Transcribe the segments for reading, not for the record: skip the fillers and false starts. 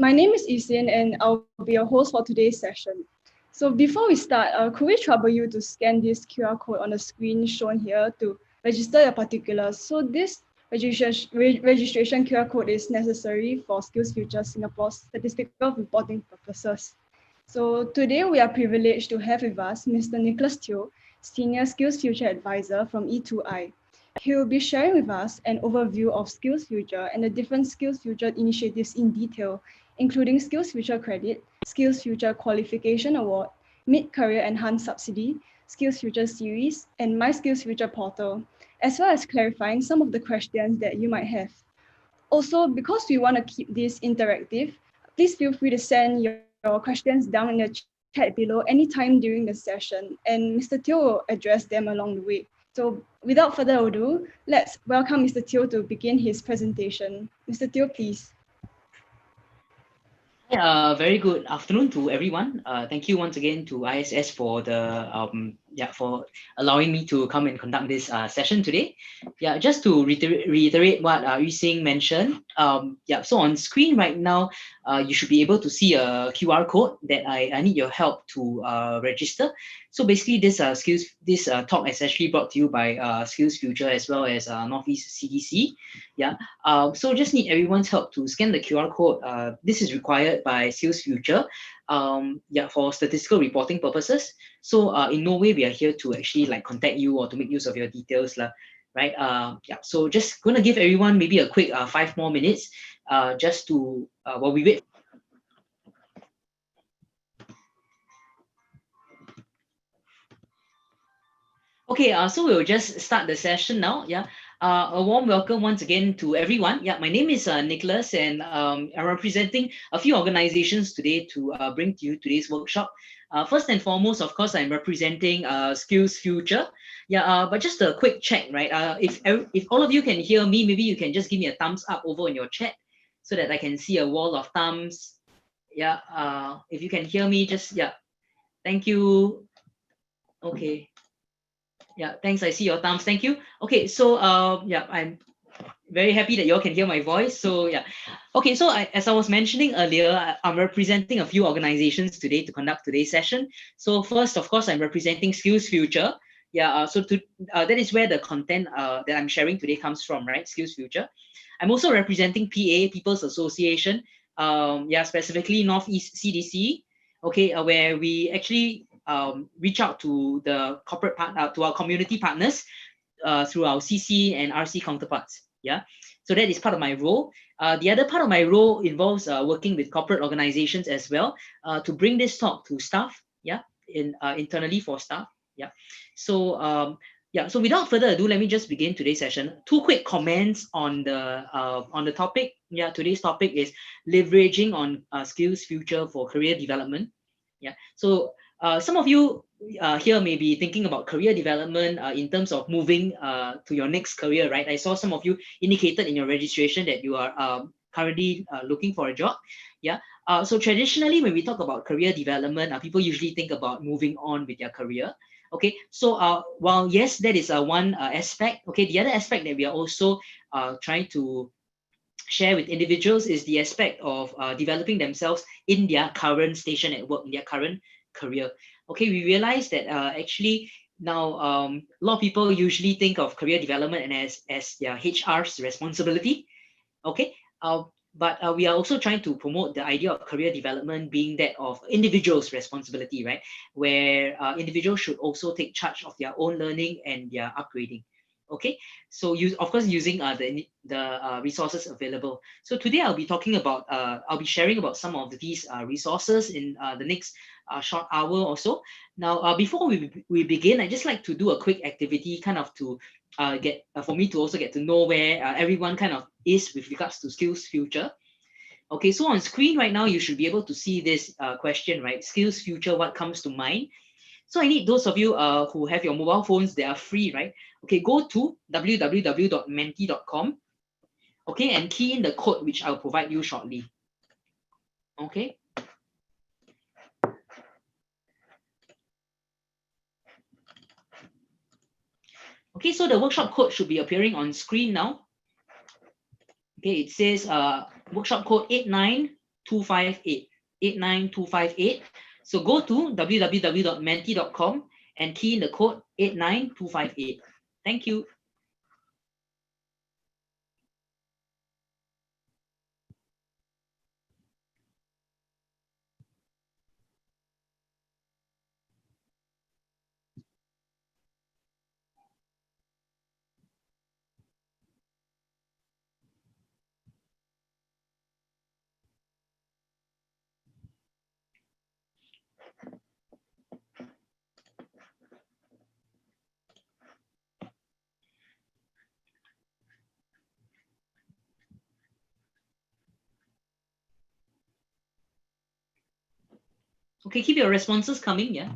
My name is Isin and I'll be your host for today's session. So before we start, could we trouble you to scan this QR code on the screen shown here to register your particulars? So this registration QR code is necessary for SkillsFuture Singapore's statistical reporting purposes. So today we are privileged to have with us Mr. Nicholas Teo, Senior SkillsFuture Advisor from E2I. He will be sharing with us an overview of SkillsFuture and the different SkillsFuture initiatives in detail, including SkillsFuture Credit, SkillsFuture Qualification Award, Mid-Career Enhanced Subsidy, SkillsFuture Series, and MySkillsFuture Portal, as well as clarifying some of the questions that you might have. Also, because we want to keep this interactive, please feel free to send your questions down in the chat below anytime during the session, and Mr. Teo will address them along the way. So without further ado, let's welcome Mr. Teo to begin his presentation. Mr. Teo, please. Very good afternoon to everyone. Thank you once again to ISS for for allowing me to come and conduct this session today. Just to reiterate what Yu Sing mentioned. So on screen right now, you should be able to see a QR code that I need your help to register. So basically, this talk is actually brought to you by SkillsFuture as well as Northeast CDC. So just need everyone's help to scan the QR code. This is required by SkillsFuture for statistical reporting purposes. So in no way we are here to actually contact you or to make use of your details, right? So just gonna give everyone maybe a quick 5 more minutes just to while we wait. Okay, so we'll just start the session now. A warm welcome once again to everyone. My name is Nicholas, and I'm representing a few organizations today to bring to you today's workshop. First and foremost, of course, I'm representing SkillsFuture. But just a quick check, right? If all of you can hear me, maybe you can just give me a thumbs up over in your chat so that I can see a wall of thumbs. If you can hear me, just thank you. Okay. Thanks. I see your thumbs. Thank you. Okay, so I'm very happy that you all can hear my voice. So okay. So as I was mentioning earlier, I'm representing a few organizations today to conduct today's session. So first, of course, I'm representing SkillsFuture. So that is where the content that I'm sharing today comes from, right? SkillsFuture. I'm also representing PA, People's Association. Specifically Northeast CDC. Okay, where we actually reach out to the corporate to our community partners through our CC and RC counterparts. So that is part of my role. The other part of my role involves working with corporate organizations as well to bring this talk to staff. Internally for staff. So so without further ado, let me just begin today's session. 2 quick comments on the topic. Today's topic is leveraging on SkillsFuture for career development. So some of you here may be thinking about career development in terms of moving to your next career, right? I saw some of you indicated in your registration that you are currently looking for a job. So traditionally, when we talk about career development, people usually think about moving on with their career. Okay, so while yes, that is one aspect. Okay, the other aspect that we are also trying to share with individuals is the aspect of developing themselves in their current station at work, in their current career. Okay, we realize that actually now a lot of people usually think of career development and as their HR's responsibility. Okay, but we are also trying to promote the idea of career development being that of individuals' responsibility, right? Where individuals should also take charge of their own learning and their upgrading. Okay, so of course using the resources available. So today I'll be talking about I'll be sharing about some of these resources in the next short hour or so. Now before we begin, I just like to do a quick activity kind of to get for me to also get to know where everyone kind of is with regards to SkillsFuture. Okay, so on screen right now you should be able to see this question, right? SkillsFuture, what comes to mind? So I need those of you who have your mobile phones, they are free, right? Okay, go to www.menti.com, okay, and key in the code which I'll provide you shortly. Okay. Okay, so the workshop code should be appearing on screen now. Okay, it says workshop code 89258. 89258. So go to www.menti.com and key in the code 89258. Thank you. Okay, keep your responses coming, yeah.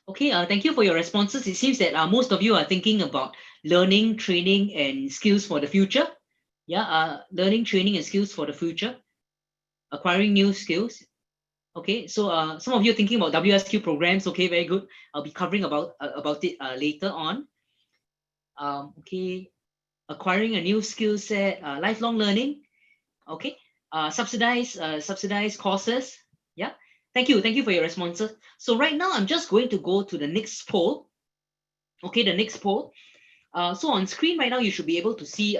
Okay, thank you for your responses. It seems that most of you are thinking about learning, training, and skills for the future. Yeah, learning, training, and skills for the future, acquiring new skills. Okay, so some of you are thinking about WSQ programs. Okay, very good. I'll be covering about it later on. Okay, acquiring a new skill set, lifelong learning. Okay, subsidized courses. Yeah, thank you for your responses. So right now I'm just going to go to the next poll. Okay, the next poll. So on screen right now you should be able to see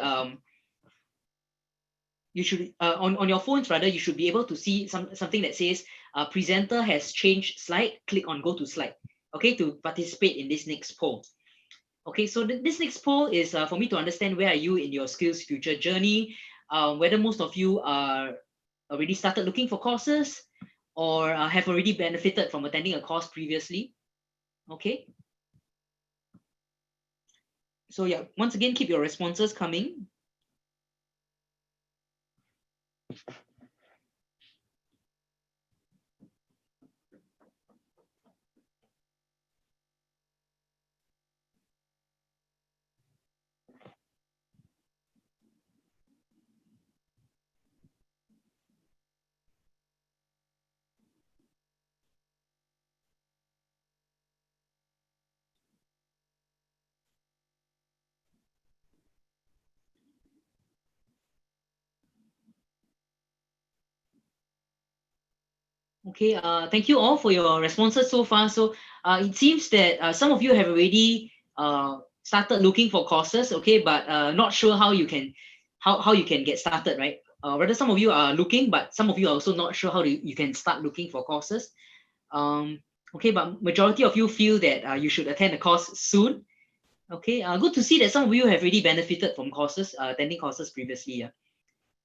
you should on your phones rather, you should be able to see something that says presenter has changed slide. Click on go to slide, okay, to participate in this next poll. Okay, so this next poll is for me to understand where are you in your skills future journey, whether most of you are already started looking for courses or have already benefited from attending a course previously. Okay, so yeah, once again, keep your responses coming. Okay, thank you all for your responses so far. So it seems that some of you have already started looking for courses, okay, but not sure how you can get started, right? Rather, some of you are looking, but some of you are also not sure how you can start looking for courses. Okay, but majority of you feel that you should attend a course soon. Okay, good to see that some of you have already benefited from courses, attending courses previously. Yeah.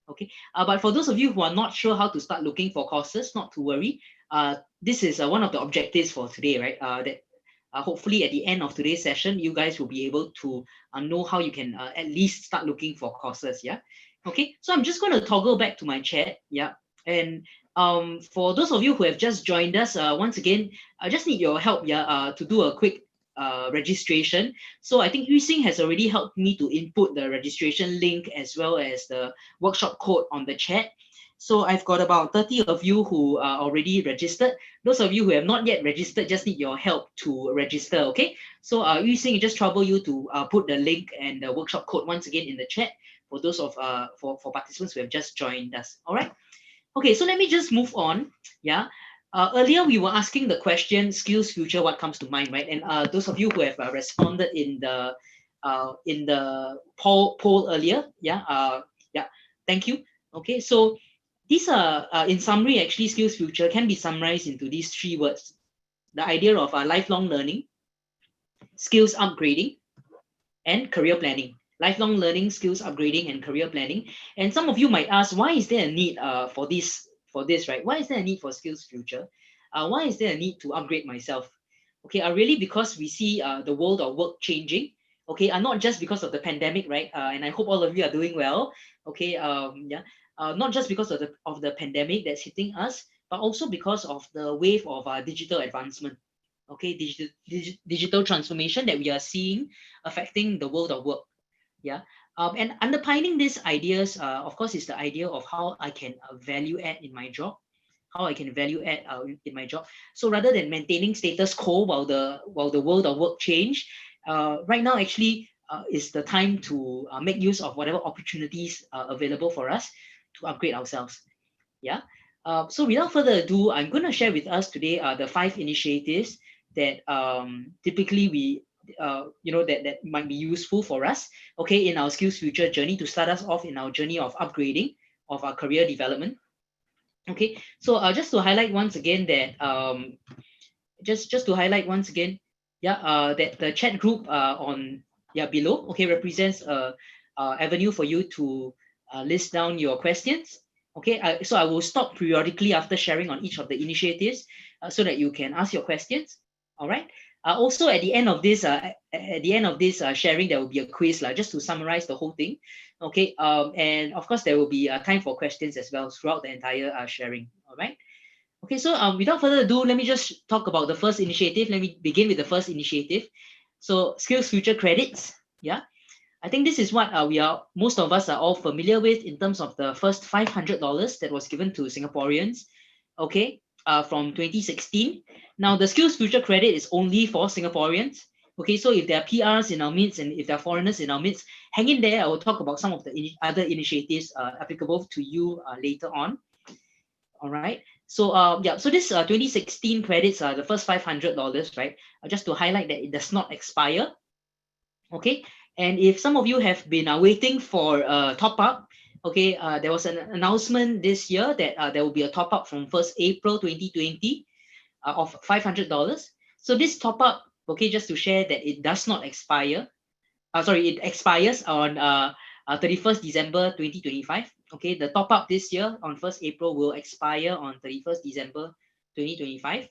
Okay, but for those of you who are not sure how to start looking for courses, not to worry. This is one of the objectives for today, right? That hopefully at the end of today's session, you guys will be able to know how you can at least start looking for courses. Yeah. Okay, so I'm just going to toggle back to my chat. Yeah, and for those of you who have just joined us, once again, I just need your help. Yeah, to do a quick registration. So I think Yusing has already helped me to input the registration link as well as the workshop code on the chat. So I've got about 30 of you who are already registered. Those of you who have not yet registered just need your help to register, okay? So Yusing, just trouble you to put the link and the workshop code once again in the chat for those of for participants who have just joined us. All right. Okay, so let me just move on. Yeah. Earlier we were asking the question, skills future, what comes to mind, right? And those of you who have responded in the poll earlier, yeah, thank you. Okay, so these are in summary, actually, skills future can be summarized into these three words: the idea of lifelong learning, skills upgrading, and career planning. Lifelong learning, skills upgrading, and career planning. And some of you might ask, why is there a need for this? Right? Why is there a need for skills future? Why is there a need to upgrade myself? Okay, really because we see the world of work changing. Okay, not just because of the pandemic, right? And I hope all of you are doing well. Okay, yeah. not just because of the pandemic that's hitting us, but also because of the wave of digital advancement, okay, digital transformation that we are seeing affecting the world of work. Yeah. And underpinning these ideas, of course, is the idea of how I can value add in my job, how I can value add in my job. So rather than maintaining status quo while the world of work change, right now actually is the time to make use of whatever opportunities are available for us to upgrade ourselves. Yeah. So without further ado, I'm going to share with us today the 5 initiatives that typically we that might be useful for us, okay, in our SkillsFuture journey to start us off in our journey of upgrading of our career development. Okay, so just to highlight once again that just to highlight once again, that the chat group on below, okay, represents a avenue for you to list down your questions. Okay, so I will stop periodically after sharing on each of the initiatives so that you can ask your questions. All right. Also, at the end of this, sharing, there will be a quiz, just to summarize the whole thing. Okay. And of course, there will be time for questions as well throughout the entire sharing. All right. Okay. So without further ado, let me just talk about the first initiative. Let me begin with the first initiative. So SkillsFuture Credits. Yeah. I think this is what most of us are all familiar with in terms of the first $500 that was given to Singaporeans, okay, from 2016. Now, the SkillsFuture Credit is only for Singaporeans. Okay, so if there are PRs in our midst and if there are foreigners in our midst, hang in there. I will talk about some of the other initiatives applicable to you later on. All right. So so this 2016 credits are the first $500, right? Just to highlight that it does not expire. Okay, and if some of you have been waiting for a top up, okay, there was an announcement this year that there will be a top up from 1st April 2020 of $500. So this top up, okay, just to share that it does not expire. It expires on 31st December 2025. Okay, the top up this year on 1st April will expire on 31st December 2025.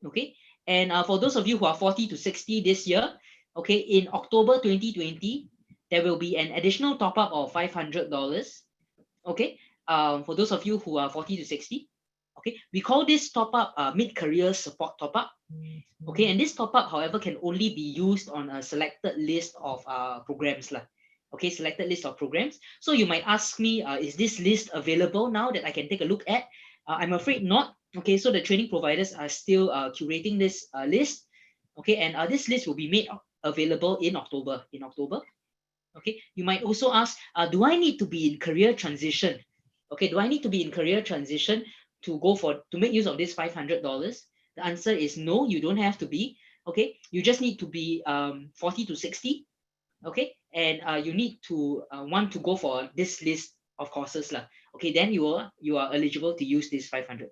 Okay, and for those of you who are 40 to 60 this year, okay, in October 2020, there will be an additional top up of $500. Okay, for those of you who are 40 to 60, okay, we call this top up mid-career support top up. Okay, and this top up, however, can only be used on a selected list of programs. Okay, selected list of programs. So you might ask me, is this list available now that I can take a look at? I'm afraid not. Okay, so the training providers are still curating this list. Okay, and this list will be made available in October. Okay, you might also ask, do I need to be in career transition? Okay, do I need to be in career transition to make use of this $500? The answer is no, you don't have to be. Okay, you just need to be 40 to 60. Okay, and you need to want to go for this list of courses. Okay, then you are eligible to use this $500.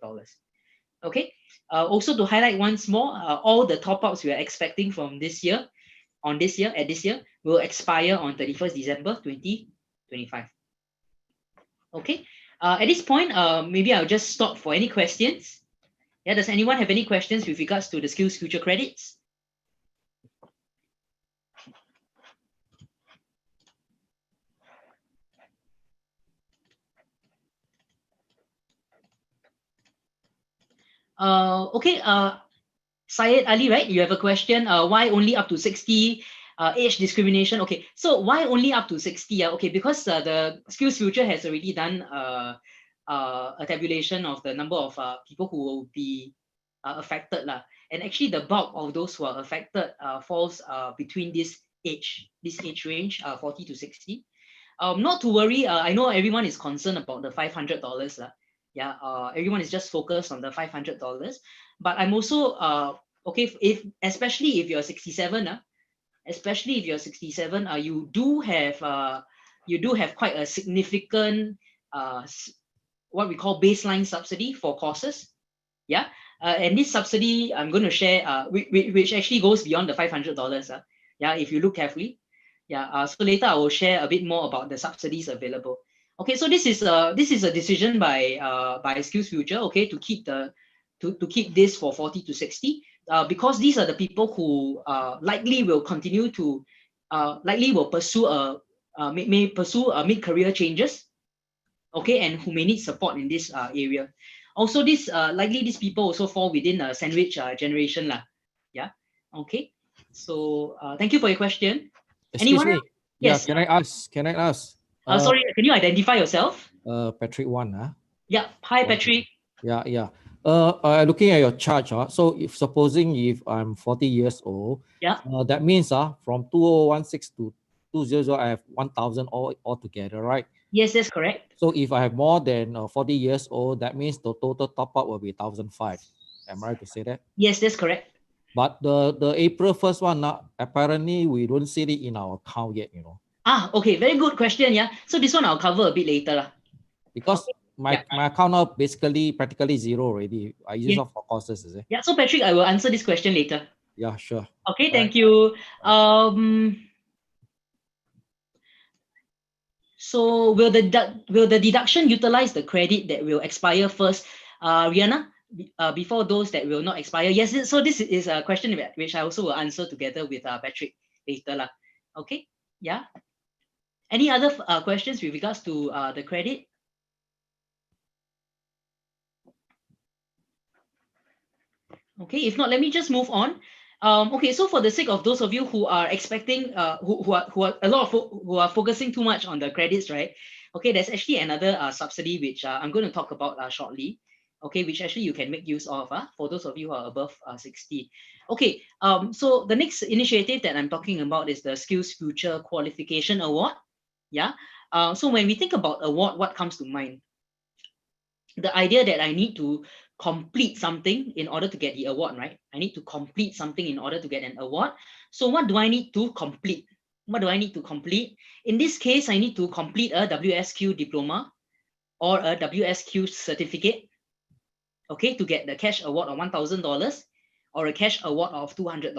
Okay, also to highlight once more, all the top-ups we are expecting from this year, will expire on 31st December 2025. Okay, at this point, maybe I'll just stop for any questions. Yeah, does anyone have any questions with regards to the SkillsFuture credits? Okay, Syed Ali, right? You have a question. Why only up to 60? Age discrimination. Okay, so why only up to 60? Okay, because the SkillsFuture has already done a tabulation of the number of people who will be affected. And actually, the bulk of those who are affected falls between this age range, 40 to 60. Not to worry. I know everyone is concerned about the $500. Yeah, everyone is just focused on the $500. But I'm also okay especially if you're 67. Especially if you're 67, you do have quite a significant what we call baseline subsidy for courses. Yeah, and this subsidy I'm going to share, which actually goes beyond the $500. Yeah, if you look carefully. Yeah, so later I will share a bit more about the subsidies available. Okay, so this is a decision by SkillsFuture. Okay, to keep this for 40 to 60. Because these are the people who likely will continue to may pursue mid-career changes. okay, and who may need support in this area. Also, this likely these people also fall within a sandwich generation lah. Yeah. Okay. So thank you for your question. Excuse Anyone me. else? Yeah, Yes. can I ask? Can I ask? Sorry, can you identify yourself? Patrick One. Yeah. Hi, One. Patrick. Yeah, yeah. Looking at your chart, so if supposing if I'm 40 years old, Yeah. that means from 2016 to 200, I have 1,000 all together, right? Yes, that's correct. So if I have more than 40 years old, that means the total top up will be 1,005. Am I right to say that? Yes, that's correct. But the April 1st one, apparently we don't see it in our account yet, Okay, very good question. Yeah. So this one I'll cover a bit later lah. Because Okay. my account now basically practically zero already. I use Yeah. it for courses, is it? Yeah. So Patrick, I will answer this question later. Yeah, sure. Okay, All thank right. you. So will the deduction utilize the credit that will expire first? Rihanna, before those that will not expire? Yes, so this is a question which I also will answer together with Patrick later lah. Okay, yeah. Any other questions with regards to the credit? Okay, if not, let me just move on. Okay, so for the sake of those of you who are expecting, who are a lot of who are focusing too much on the credits, right? Okay, there's actually another subsidy which I'm going to talk about shortly. Okay, which actually you can make use of for those of you who are above 60. Okay, so the next initiative that I'm talking about is the SkillsFuture Qualification Award. Yeah. So when we think about award, what comes to mind? The idea that I need to complete something in order to get the award, right? I need to complete something in order to get an award. So what do I need to complete? What do I need to complete? In this case, I need to complete a WSQ diploma or a WSQ certificate, okay, to get the cash award of $1,000 or a cash award of $200.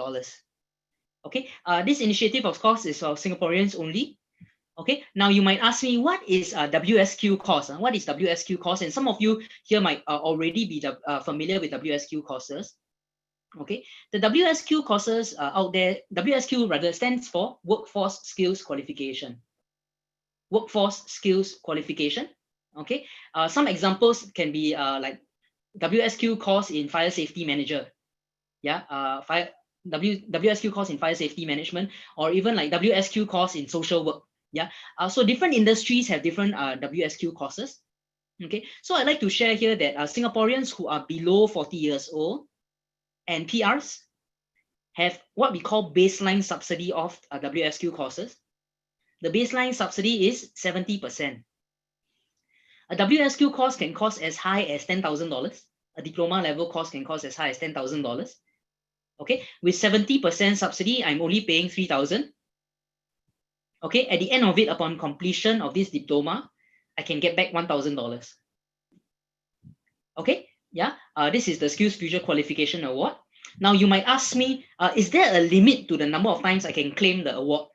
Okay, this initiative, of course, is for Singaporeans only. Okay, now you might ask me, what is WSQ course? What is WSQ course? And some of you here might already be familiar with WSQ courses. Okay, the WSQ courses out there, WSQ rather stands for Workforce Skills Qualification. Workforce Skills Qualification. Okay, some examples can be like WSQ course in Fire Safety Manager. Yeah, WSQ course in Fire Safety Management, or even like WSQ course in Social Work. Yeah, so different industries have different WSQ courses. Okay, so I'd like to share here that Singaporeans who are below 40 years old and PRs have what we call baseline subsidy of WSQ courses. The baseline subsidy is 70%. A WSQ course can cost as high as $10,000. A diploma level course can cost as high as $10,000. Okay, with 70% subsidy, I'm only paying $3,000. Okay, at the end of it, upon completion of this diploma, I can get back $1,000. Okay, yeah, this is the SkillsFuture Qualification Award. Now you might ask me, is there a limit to the number of times I can claim the award?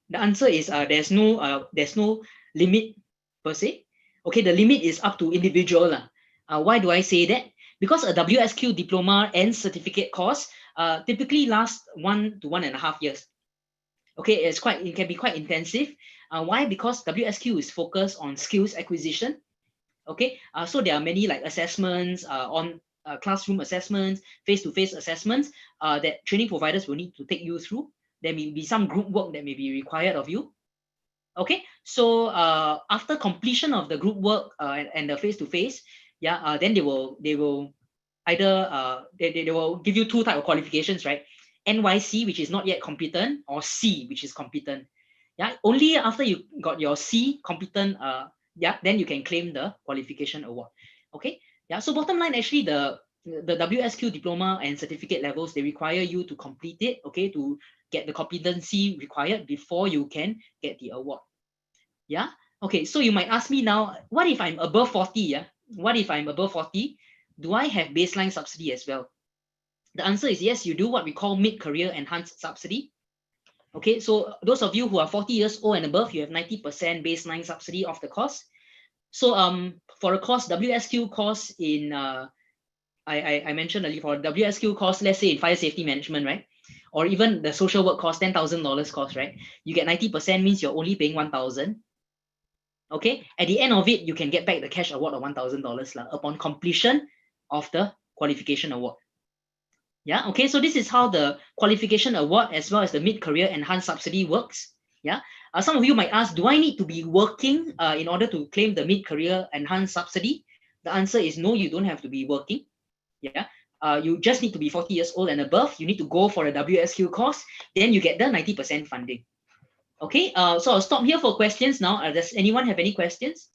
The answer is there's no limit per se. Okay, the limit is up to individual. Why do I say that? Because a WSQ diploma and certificate course typically lasts 1 to 1.5 years. Okay, it can be quite intensive. Why? Because WSQ is focused on skills acquisition. Okay, so there are many like assessments on classroom assessments, face-to-face assessments that training providers will need to take you through. There may be some group work that may be required of you. Okay, so after completion of the group work and the face-to-face, then they will either they will give you two type of qualifications, right? NYC, which is not yet competent, or C, which is competent. Yeah, only after you got your C competent, then you can claim the qualification award. Okay, yeah. So bottom line, actually, the WSQ diploma and certificate levels, they require you to complete it, okay, to get the competency required before you can get the award. Yeah. Okay. So you might ask me now, what if I'm above 40? Yeah. What if I'm above 40? Do I have baseline subsidy as well? The answer is yes, you do what we call mid-career enhanced subsidy. Okay, so those of you who are 40 years old and above, you have 90% baseline subsidy of the course. So for a course, WSQ course in I mentioned earlier, for WSQ course, let's say in fire safety management, right? Or even the social work course, $10,000 course, right? You get 90% means you're only paying 1,000. Okay, at the end of it, you can get back the cash award of $1,000 upon completion of the qualification award. Yeah, okay, so this is how the qualification award as well as the mid-career enhanced subsidy works. Yeah, some of you might ask, do I need to be working in order to claim the mid-career enhanced subsidy? The answer is no, you don't have to be working. Yeah, you just need to be 40 years old and above. You need to go for a WSQ course, then you get the 90% funding. Okay, so I'll stop here for questions now. Does anyone have any questions?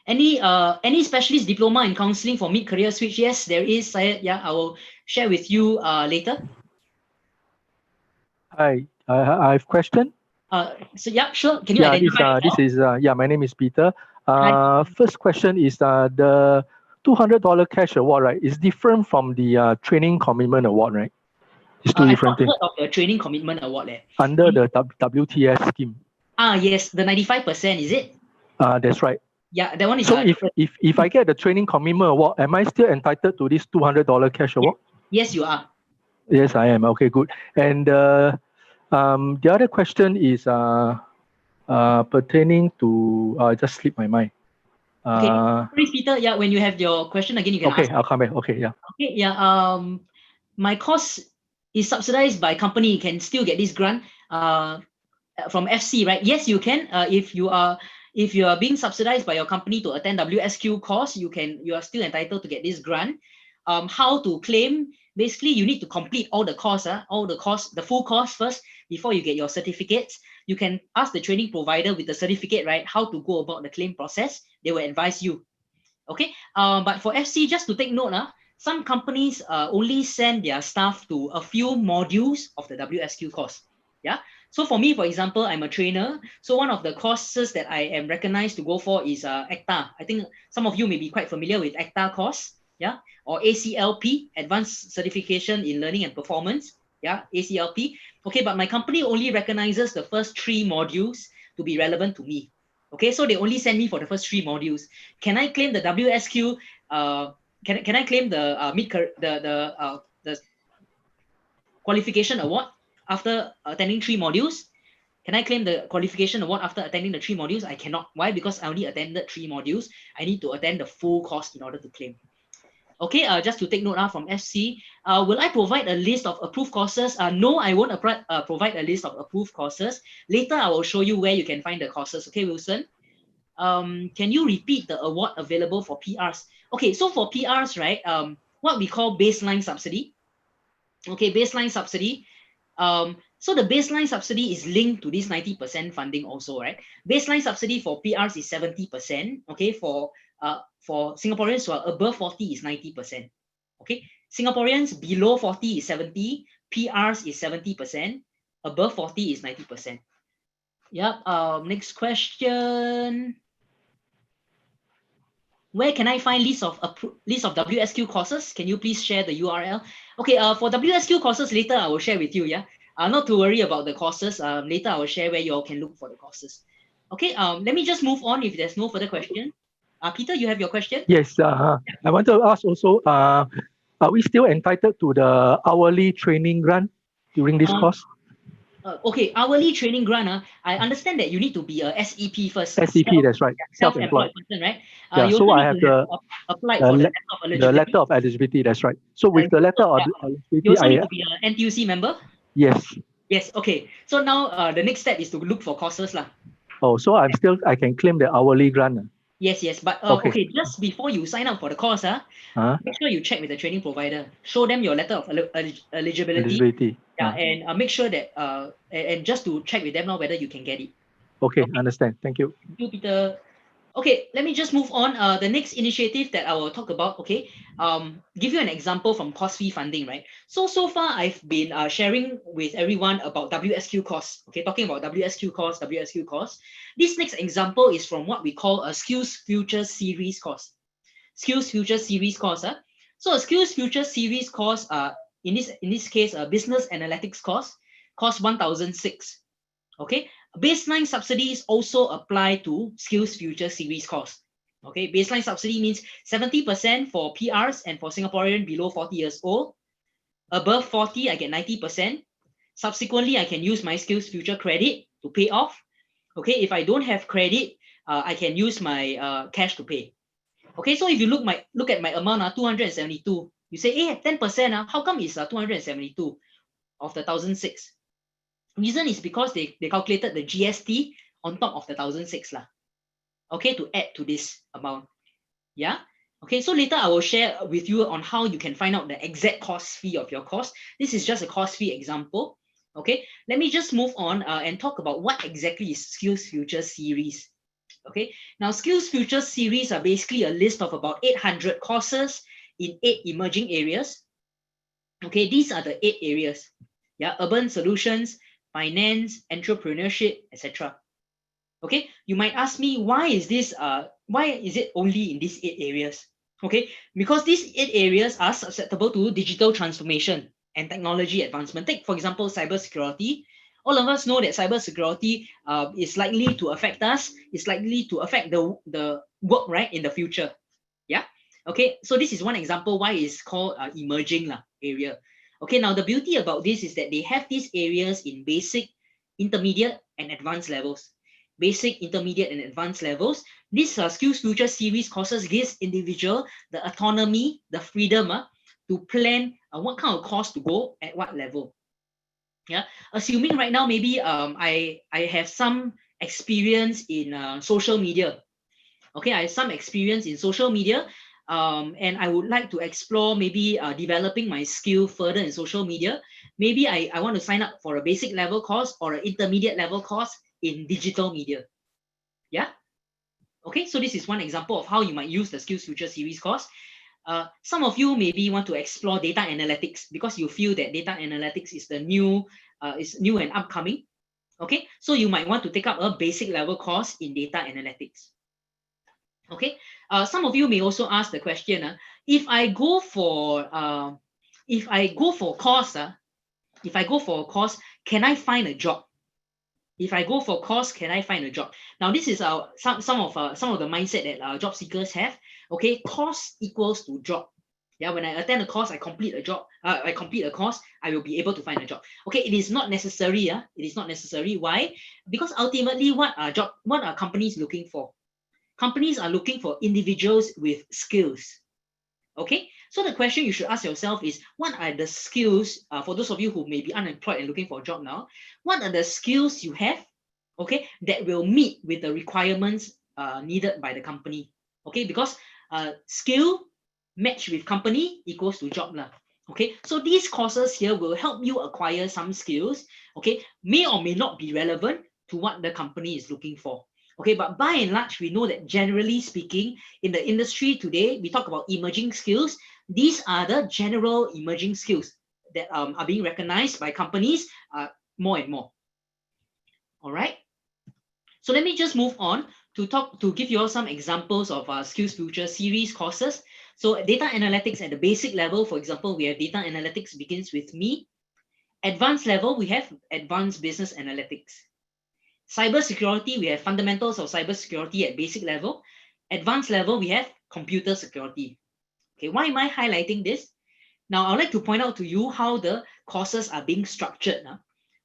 Any specialist diploma in counseling for mid-career switch? Yes, there is, Syed. Yeah, I will share with you later. Hi, I have a question. So yeah, sure. Can you identify yourself? My name is Peter. Hi. First question is the $200 cash award, right? Is different from the training commitment award, right? It's two different things. I've not heard of the training commitment award. Under the WTS scheme. Yes, the 95%, is it? That's right. Yeah, that one is. So if I get the training commitment award, am I still entitled to this $200 cash award? Yes, you are. Yes, I am. Okay, good. And the other question is pertaining to just slipped my mind. Okay, please, Peter. Yeah, when you have your question again, you can ask. Okay, I'll come back. Okay, yeah. Okay, yeah. My course is subsidized by company. You can still get this grant from FC, right? Yes, you can. If you are being subsidized by your company to attend WSQ course, you are still entitled to get this grant. How to claim? Basically, you need to complete all the course, the full course first before you get your certificates. You can ask the training provider with the certificate, right, how to go about the claim process. They will advise you. Okay. But for FC, just to take note, some companies only send their staff to a few modules of the WSQ course. Yeah. So for me, for example, I'm a trainer. So one of the courses that I am recognized to go for is ACTA. I think some of you may be quite familiar with ACTA course. Yeah. Or ACLP, Advanced Certification in Learning and Performance. Yeah. ACLP. Okay. But my company only recognizes the first 3 modules to be relevant to me. Okay. So they only send me for the first 3 modules. Can I claim the WSQ? Can I claim the the qualification award after attending 3 modules? Can I claim the qualification award after attending the 3 modules? I cannot. Why? Because I only attended 3 modules. I need to attend the full course in order to claim. Okay, just to take note from FC, will I provide a list of approved courses? No, I won't provide a list of approved courses. Later, I will show you where you can find the courses. Okay, Wilson? Can you repeat the award available for PRs? Okay, so for PRs, right, what we call baseline subsidy. Okay, baseline subsidy. So the baseline subsidy is linked to this 90% funding also, right? Baseline subsidy for PRs is 70%. Okay, for Singaporeans who are above 40 is 90%. Okay, Singaporeans below 40 is 70, PRs is 70%, above 40 is 90%. Yep. Next question. Where can I find list of WSQ courses? Can you please share the URL? Okay, for WSQ courses, later I will share with you, yeah? Not to worry about the courses. Later I will share where you all can look for the courses. Okay, let me just move on if there's no further question. Peter, you have your question? Yes, I want to ask also, are we still entitled to the hourly training grant during this course? Okay, hourly training grant. I understand that you need to be a SEP first. SEP, that's right. Self-employed person, right? Yeah, so I have apply for the letter of eligibility. That's right. So with the letter of eligibility, you also need to be an NTUC member. Yes. Yes. Okay. So now the next step is to look for courses, lah. Oh, so I can claim the hourly grant. Yes, yes. But okay, just before you sign up for the course, make sure you check with the training provider. Show them your letter of eligibility. Yeah, and make sure that and just to check with them now whether you can get it. Okay, understand. Thank you. Thank you, Peter. Okay, let me just move on. The next initiative that I will talk about, okay, give you an example from course fee funding, right? So far I've been sharing with everyone about WSQ course, okay, talking about WSQ course. This next example is from what we call a SkillsFuture Series course. SkillsFuture Series course. So a SkillsFuture Series course, in this case, a business analytics course, costs 1,006. Okay, baseline subsidies also apply to SkillsFuture Series course. Okay, baseline subsidy means 70% for PRs and for Singaporean below 40 years old. Above 40, I get 90%. Subsequently, I can use my SkillsFuture Credit to pay off. Okay, if I don't have credit, I can use my cash to pay. Okay, so if you look at my amount, 272, you say, hey, 10%, how come it's 272 of the 1,006? Reason is because they calculated the GST on top of the 1,006 lah. Okay, to add to this amount. Yeah. Okay, so later I will share with you on how you can find out the exact cost fee of your course. This is just a cost fee example. Okay, let me just move on and talk about what exactly is SkillsFuture Series. Okay, now SkillsFuture Series are basically a list of about 800 courses in 8 emerging areas. Okay, these are the 8 areas. Yeah, urban solutions, finance, entrepreneurship, etc. Okay, you might ask me, why is it only in these 8 areas? Okay, because these 8 areas are susceptible to digital transformation and technology advancement. Take, for example, cybersecurity. All of us know that cybersecurity is likely to affect us, is likely to affect the work, right, in the future. Yeah. Okay, so this is one example why it's called emerging area. Okay, now the beauty about this is that they have these areas in basic, intermediate, and advanced levels. Basic, intermediate, and advanced levels. This SkillsFuture series courses gives individual the autonomy, the freedom to plan what kind of course to go at what level. Yeah, assuming right now maybe I have some experience in social media. Okay, I have some experience in social media, and I would like to explore maybe developing my skill further in social media. Maybe I want to sign up for a basic level course or an intermediate level course in digital media. Yeah. Okay, so this is one example of how you might use the SkillsFuture series course. Some of you maybe want to explore data analytics because you feel that data analytics is the new and upcoming. Okay, so you might want to take up a basic level course in data analytics. Okay, some of you may also ask the question: if I go for course, can I find a job? If I go for course, can I find a job? Now, this is some of the mindset that job seekers have. Okay, course equals to job. Yeah, when I attend a course, I complete a job. I complete a course, I will be able to find a job. Okay, it is not necessary. It is not necessary. Why? Because ultimately, what are companies looking for? Companies are looking for individuals with skills. Okay, so the question you should ask yourself is, what are the skills, for those of you who may be unemployed and looking for a job now, what are the skills you have, okay, that will meet with the requirements needed by the company? Okay, because skill match with company equals to job lah. Okay, so these courses here will help you acquire some skills, okay, may or may not be relevant to what the company is looking for. Okay, but by and large, we know that generally speaking, in the industry today, we talk about emerging skills. These are the general emerging skills that are being recognized by companies more and more. All right. So let me just move on to give you all some examples of SkillsFuture series courses. So data analytics at the basic level, for example, we have data analytics begins with me. Advanced level, we have advanced business analytics. Cybersecurity, we have fundamentals of cybersecurity at basic level. Advanced level, we have computer security. Okay, why am I highlighting this? Now, I'd like to point out to you how the courses are being structured.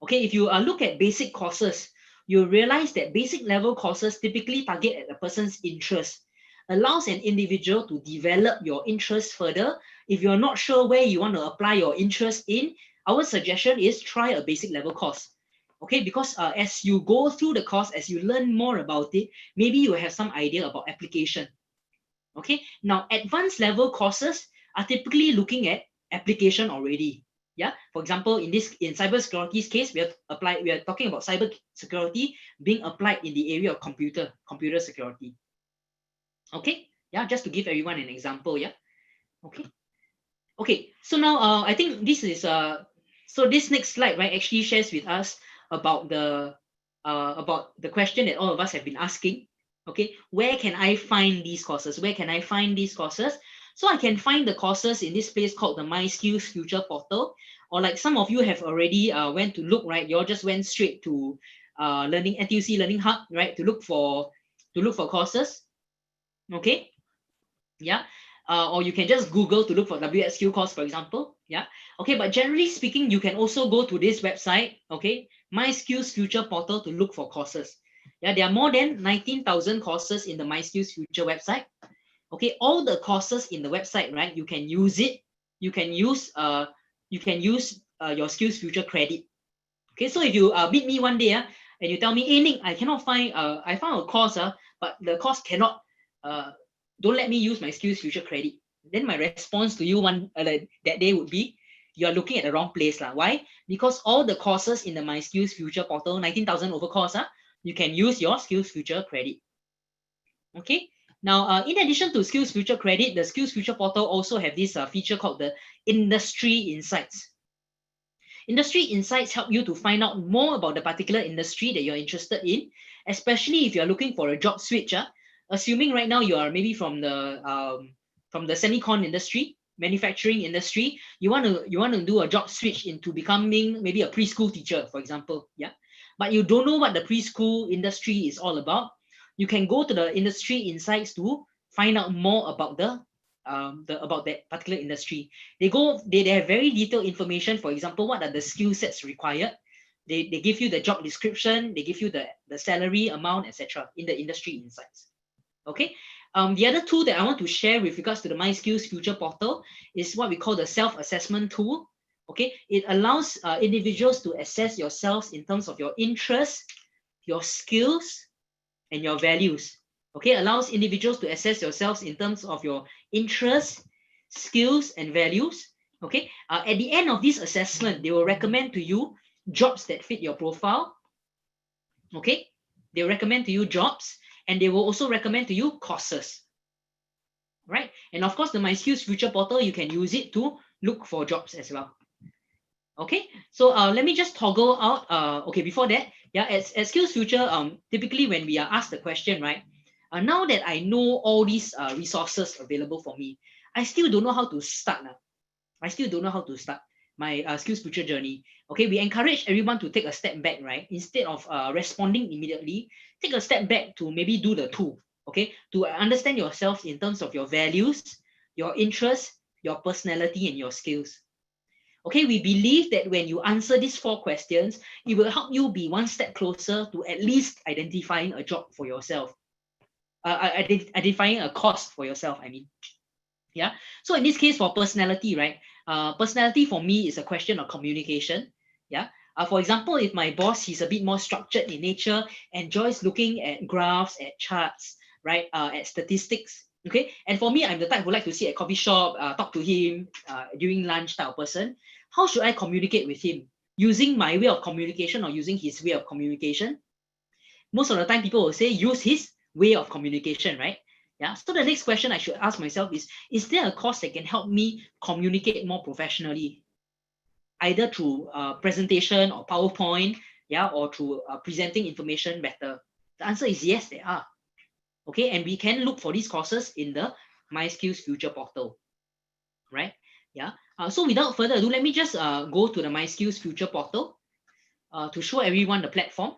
Okay, if you look at basic courses, you'll realize that basic level courses typically target at a person's interest, allows an individual to develop your interest further. If you're not sure where you want to apply your interest in, our suggestion is try a basic level course. Okay, because as you go through the course, as you learn more about it, maybe you have some idea about application. Okay, now advanced level courses are typically looking at application already. Yeah, for example, in cybersecurity's case, we are talking about cybersecurity being applied in the area of computer security. Okay, yeah, just to give everyone an example. Yeah, okay. So now I think this is so this next slide, right, actually shares with us about the question that all of us have been asking. Okay, where can I find these courses? Where can I find these courses? So I can find the courses in this place called the MySkillsFuture Portal, or like some of you have already went to look, right? You all just went straight to NTUC Learning Hub, right, to look for courses. Okay, yeah. or you can just Google to look for WSQ course, for example. Yeah. Okay, but generally speaking, you can also go to this website, okay, MySkillsFuture Portal, to look for courses. Yeah, there are more than 19,000 courses in the MySkillsFuture website. Okay, all the courses in the website, right? You can use it. You can use your SkillsFuture credit. Okay, so if you meet me one day and you tell me, hey Nick, I cannot find I found a course but the course cannot don't let me use my SkillsFuture credit. Then my response to you that day would be, you are looking at the wrong place lah. Why? Because all the courses in the MySkillsFuture portal, 19,000 over course, you can use your SkillsFuture credit. Okay. Now, in addition to SkillsFuture credit, the SkillsFuture portal also have this feature called the Industry Insights. Industry Insights help you to find out more about the particular industry that you're interested in, especially if you're looking for a job switch. Assuming right now you are maybe from the semicon industry, manufacturing industry, you want to do a job switch into becoming maybe a preschool teacher, for example. Yeah, but you don't know what the preschool industry is all about. You can go to the Industry Insights to find out more about about that particular industry. They have very detailed information. For example, what are the skill sets required? They give you the job description, they give you the salary amount, etc. in the Industry Insights. Okay. The other tool that I want to share with regards to the MySkillsFuture portal is what we call the self-assessment tool. Okay, it allows individuals to assess yourselves in terms of your interests, your skills, and your values. Okay, allows individuals to assess yourselves in terms of your interests, skills, and values. Okay, at the end of this assessment, they will recommend to you jobs that fit your profile. Okay, they recommend to you jobs, and they will also recommend to you courses. Right, and of course, the MySkillsFuture portal, you can use it to look for jobs as well. Okay, so let me just toggle out. Okay, before that, yeah, at SkillsFuture, typically when we are asked the question, right, now that I know all these resources available for me, I still don't know how to start. I still don't know how to start my SkillsFuture journey. Okay, we encourage everyone to take a step back, right? Instead of responding immediately, take a step back to maybe do the two. Okay, to understand yourself in terms of your values, your interests, your personality, and your skills. Okay, we believe that when you answer these 4 questions, it will help you be one step closer to at least identifying a job for yourself. Identifying a course for yourself, I mean. Yeah. So in this case, for personality, right? Personality for me is a question of communication. Yeah. For example, if my boss, he's a bit more structured in nature, enjoys looking at graphs, at charts, right? At statistics. Okay. And for me, I'm the type who like to sit at coffee shop, talk to him during lunch type of person. How should I communicate with him? Using my way of communication or using his way of communication? Most of the time, people will say use his way of communication, right? Yeah. So the next question I should ask myself is there a course that can help me communicate more professionally? Either through presentation or PowerPoint, yeah, or through presenting information better? The answer is yes, there are. Okay, and we can look for these courses in the MySkillsFuture portal, right? Yeah. So without further ado, let me just go to the MySkillsFuture portal to show everyone the platform.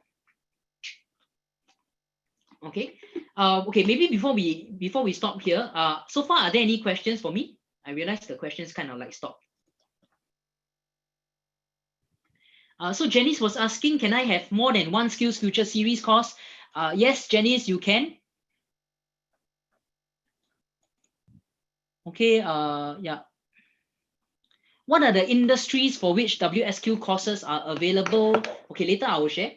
Okay. Okay. Maybe before we stop here, so far, are there any questions for me? I realize the questions kind of like stopped. So Janice was asking, can I have more than one SkillsFuture series course? Yes, Janice, you can. Okay. Yeah. What are the industries for which WSQ courses are available? Okay, later I will share.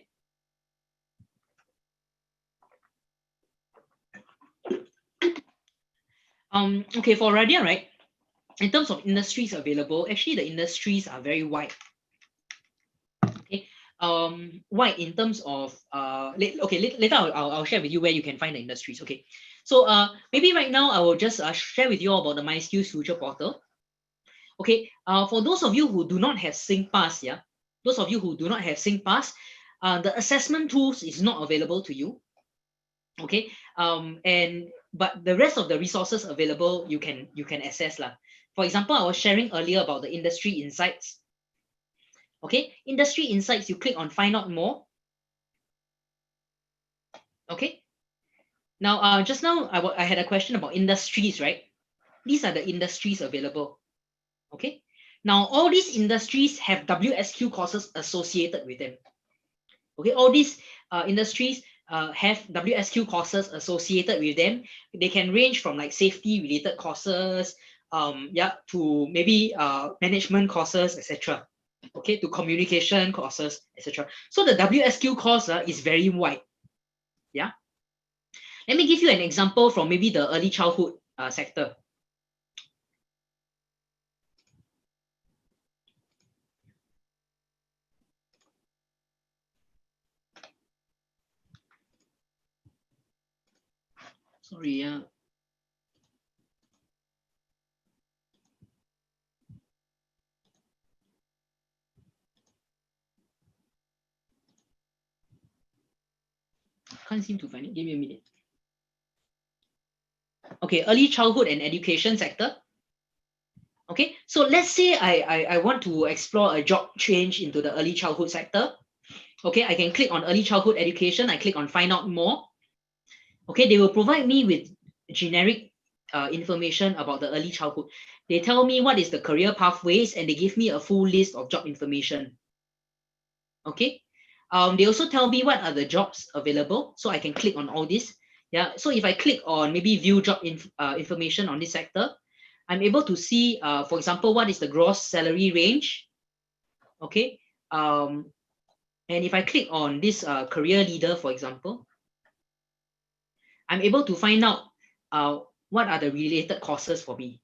Okay, for Radia, right? In terms of industries available, actually the industries are very wide. Okay, wide in terms of later I'll share with you where you can find the industries. Okay, so maybe right now I will just share with you all about the MySkillsFuture portal. Okay, for those of you who do not have SingPass, yeah, those of you who do not have SingPass, the assessment tools is not available to you. Okay, but the rest of the resources available you can access lah. For example, I was sharing earlier about the Industry Insights. Okay, Industry Insights, you click on Find Out More. Okay, now just now I had a question about industries, right? These are the industries available. Okay. Now, all these industries have WSQ courses associated with them. Okay, all these industries have WSQ courses associated with them. They can range from like safety related courses, to maybe management courses, etc. Okay, to communication courses, etc. So the WSQ course is very wide. Yeah. Let me give you an example from maybe the early childhood sector. Sorry, can't seem to find it. Give me a minute. Okay, early childhood and education sector. Okay, so let's say I want to explore a job change into the early childhood sector. Okay, I can click on early childhood education. I click on find out more. Okay, they will provide me with generic information about the early childhood. They tell me what is the career pathways and they give me a full list of job information. Okay, they also tell me what are the jobs available, so I can click on all this. Yeah, so if I click on maybe view job information on this sector, I'm able to see, for example, what is the gross salary range. Okay, and if I click on this career leader, for example, I'm able to find out what are the related courses for me.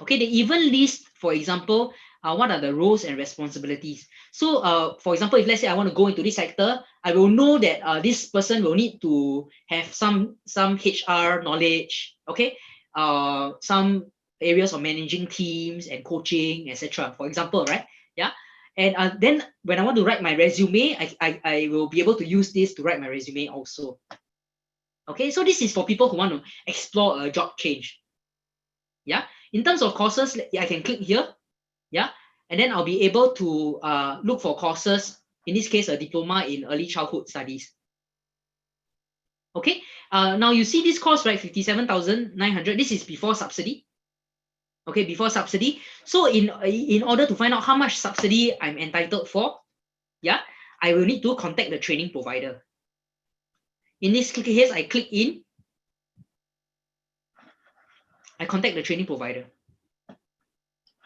Okay, they even list, for example, what are the roles and responsibilities. So, for example, if let's say I want to go into this sector, I will know that this person will need to have some HR knowledge. Okay, some areas of managing teams and coaching, etc. For example, right? Yeah. And then when I want to write my resume, I will be able to use this to write my resume also. Okay, so this is for people who want to explore a job change. Yeah, in terms of courses, I can click here. Yeah, and then I'll be able to look for courses, in this case, a diploma in early childhood studies. Okay, now you see this course, right? 57,900. This is before subsidy. Okay, before subsidy. So in order to find out how much subsidy I'm entitled for, yeah, I will need to contact the training provider. In this case, I click in. I contact the training provider.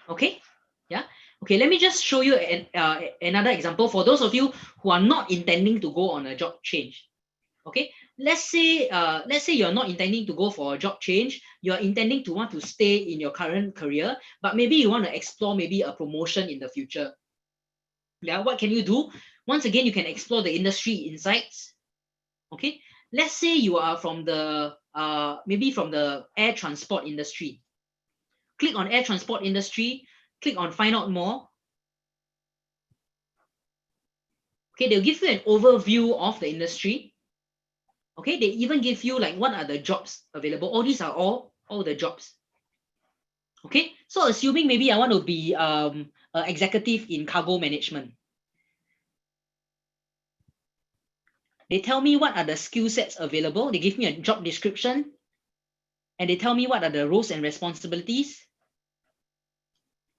Okay, yeah. Okay, let me just show you another example for those of you who are not intending to go on a job change. Okay, let's say you're not intending to go for a job change. You're intending to want to stay in your current career, but maybe you want to explore maybe a promotion in the future. Yeah, what can you do? Once again, you can explore the industry insights. Okay, let's say you are from the maybe from the air transport industry. Click on air transport industry, click on find out more. Okay, they'll give you an overview of the industry. Okay, they even give you like what are the jobs available. All these are all the jobs. Okay, so assuming maybe I want to be an executive in cargo management. They tell me what are the skill sets available. They give me a job description and they tell me what are the roles and responsibilities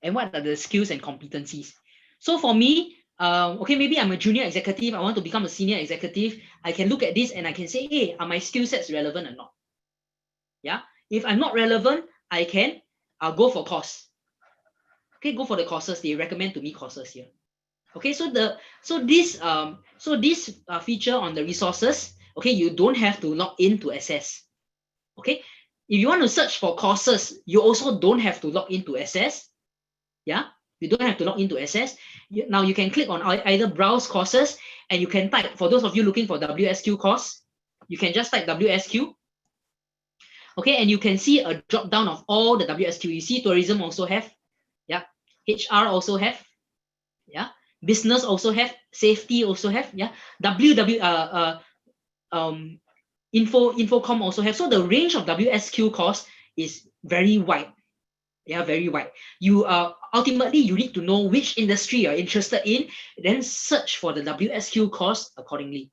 and what are the skills and competencies. So for me, okay, maybe I'm a junior executive. I want to become a senior executive. I can look at this and I can say, hey, are my skill sets relevant or not? Yeah. If I'm not relevant, I'll go for course. Okay, go for the courses. They recommend to me courses here. Okay, so this feature on the resources, okay, you don't have to log in to access. Okay, if you want to search for courses, you also don't have to log in to access. Yeah, you don't have to log in to access. Now you can click on either browse courses and you can type, for those of you looking for WSQ course, you can just type WSQ. Okay, and you can see a drop down of all the WSQ. You see tourism also have, yeah, HR also have, yeah, business also have, safety also have, yeah, Infocom also have. So the range of WSQ course is very wide. Yeah, very wide. You ultimately you need to know which industry you're interested in, then search for the WSQ course accordingly.